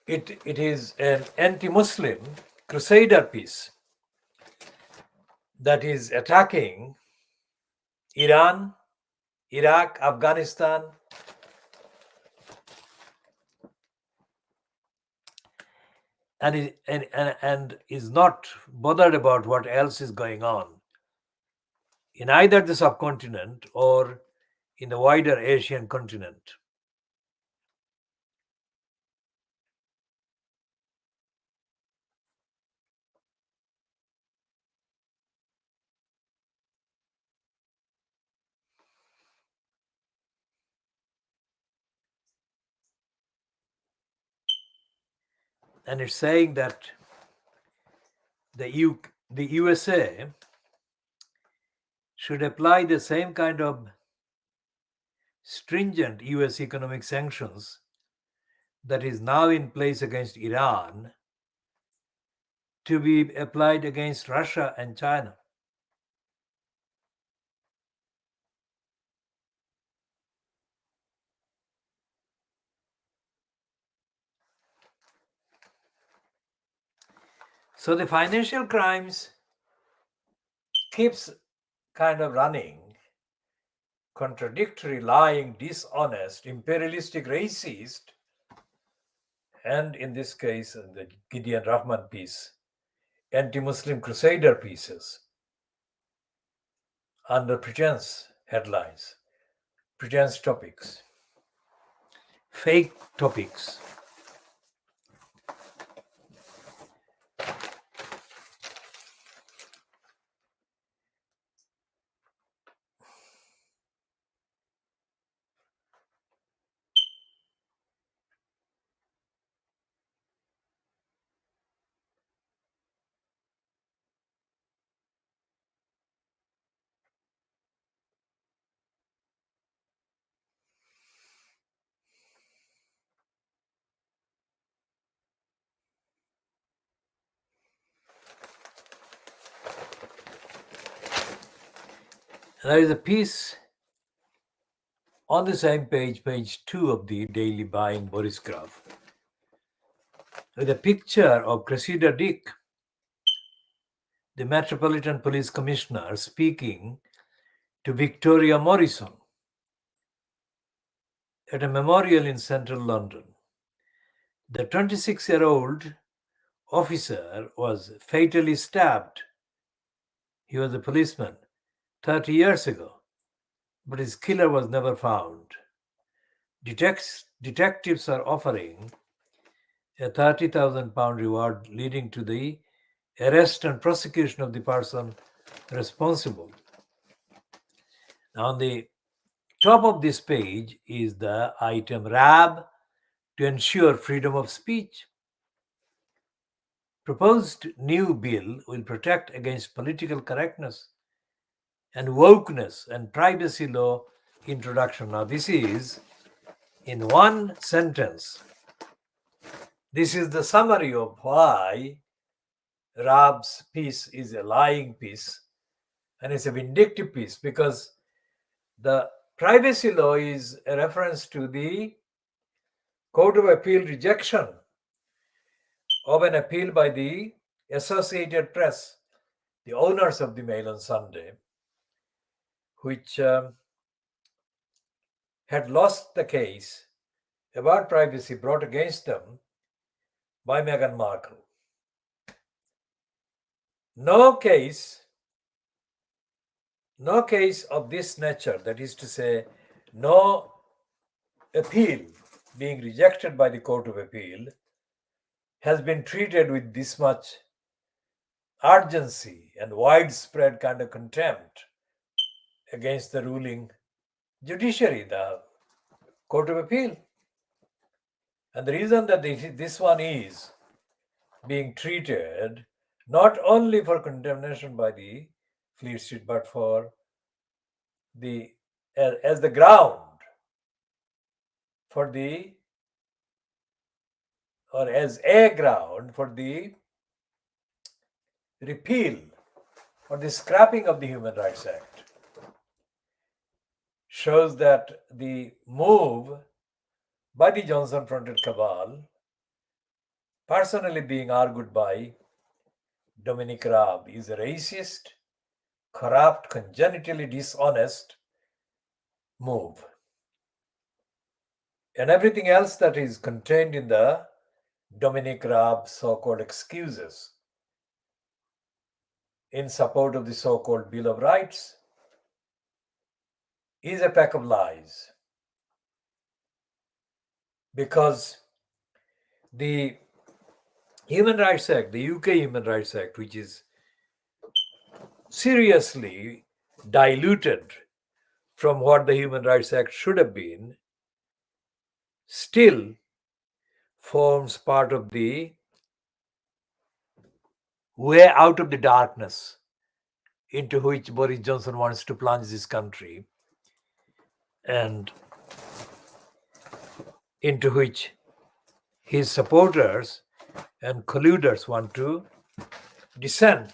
It is an anti-Muslim crusader piece that is attacking Iran, Iraq, Afghanistan, and is not bothered about what else is going on in either the subcontinent or in the wider Asian continent. And it's saying that the USA should apply the same kind of stringent US economic sanctions that is now in place against Iran to be applied against Russia and China. So the financial crimes keeps kind of running, contradictory, lying, dishonest, imperialistic, racist, and in this case, the Gideon Rahman piece, anti-Muslim crusader pieces under pretense headlines, pretense topics, fake topics. There is a piece on the same page, page 2 of the Daily Buying Boris Graph, with a picture of Cressida Dick, the Metropolitan Police Commissioner, speaking to Victoria Morrison at a memorial in central London. The 26-year-old officer was fatally stabbed. He was a policeman 30 years ago, but his killer was never found. Detectives are offering a £30,000 reward leading to the arrest and prosecution of the person responsible. Now, on the top of this page is the item RAB to ensure freedom of speech. Proposed new bill will protect against political correctness and wokeness and privacy law introduction. Now, this is in one sentence. This is the summary of why Rab's piece is a lying piece and it's a vindictive piece, because the privacy law is a reference to the Court of Appeal rejection of an appeal by the Associated Press, the owners of the Mail on Sunday, which had lost the case about privacy brought against them by Meghan Markle. No case of this nature, that is to say, no appeal being rejected by the Court of Appeal, has been treated with this much urgency and widespread kind of contempt against the ruling judiciary, the Court of Appeal. And the reason that this one is being treated not only for condemnation by the Fleet Street, but for the as the ground for the, or as a ground for the repeal or the scrapping of the Human Rights Act, shows that the move by the Johnson-fronted cabal, personally being argued by Dominic Raab, is a racist, corrupt, congenitally dishonest move. And everything else that is contained in the Dominic Raab so-called excuses in support of the so-called Bill of Rights is a pack of lies. Because the Human Rights Act, the UK Human Rights Act, which is seriously diluted from what the Human Rights Act should have been, still forms part of the way out of the darkness into which Boris Johnson wants to plunge this country, and into which his supporters and colluders want to descend.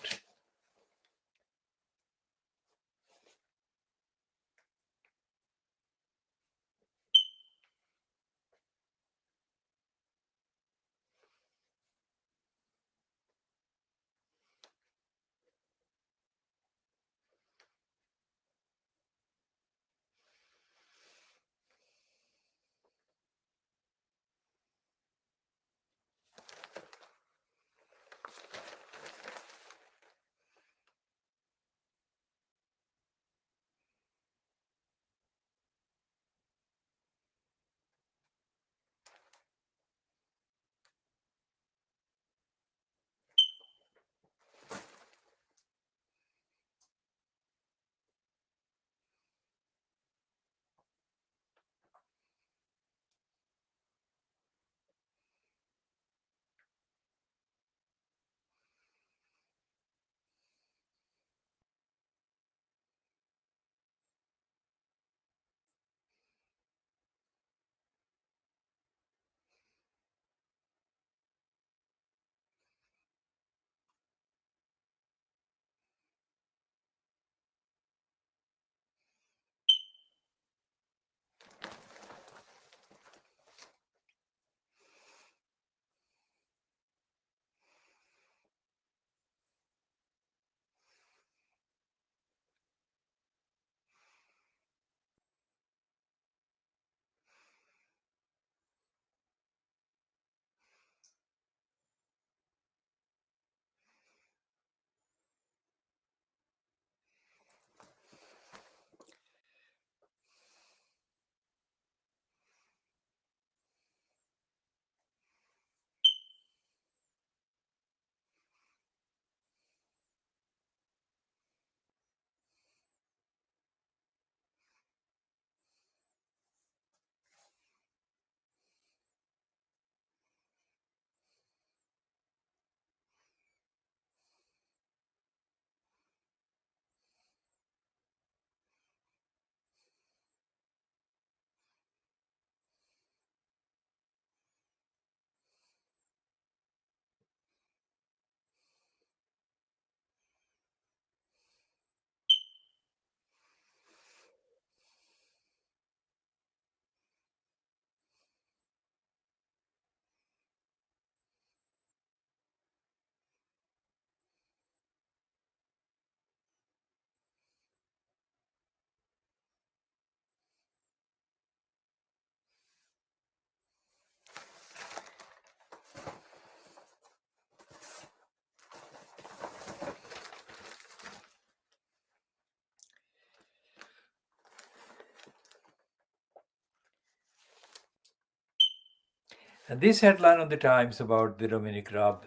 And this headline on the Times about the Dominic Raab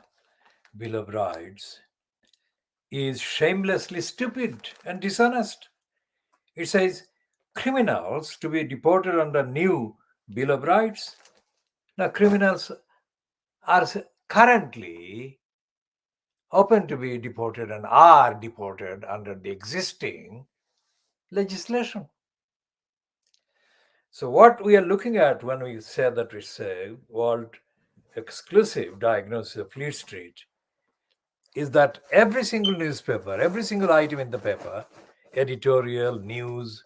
Bill of Rights is shamelessly stupid and dishonest. It says criminals to be deported under new Bill of Rights. Now, criminals are currently open to be deported and are deported under the existing legislation. So, what we are looking at when we say that it's a world exclusive diagnosis of Fleet Street is that every single newspaper, every single item in the paper, editorial, news,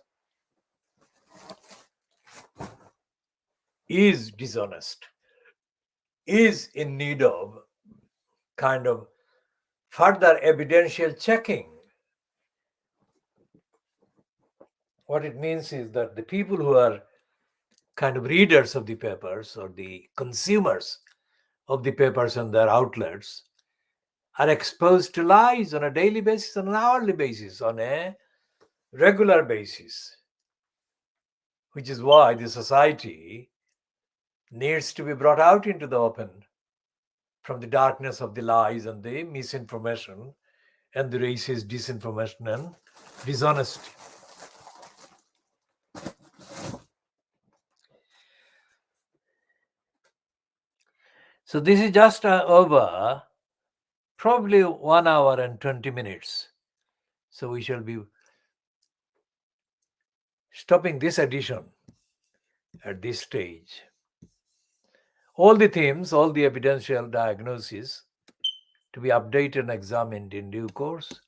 is dishonest, is in need of kind of further evidential checking. What it means is that the people who are kind of readers of the papers or the consumers of the papers and their outlets are exposed to lies on a daily basis, on an hourly basis, on a regular basis, which is why the society needs to be brought out into the open from the darkness of the lies and the misinformation and the racist disinformation and dishonesty. So this is just over probably 1 hour and 20 minutes. So we shall be stopping this edition at this stage. All the themes, all the evidential diagnoses to be updated and examined in due course.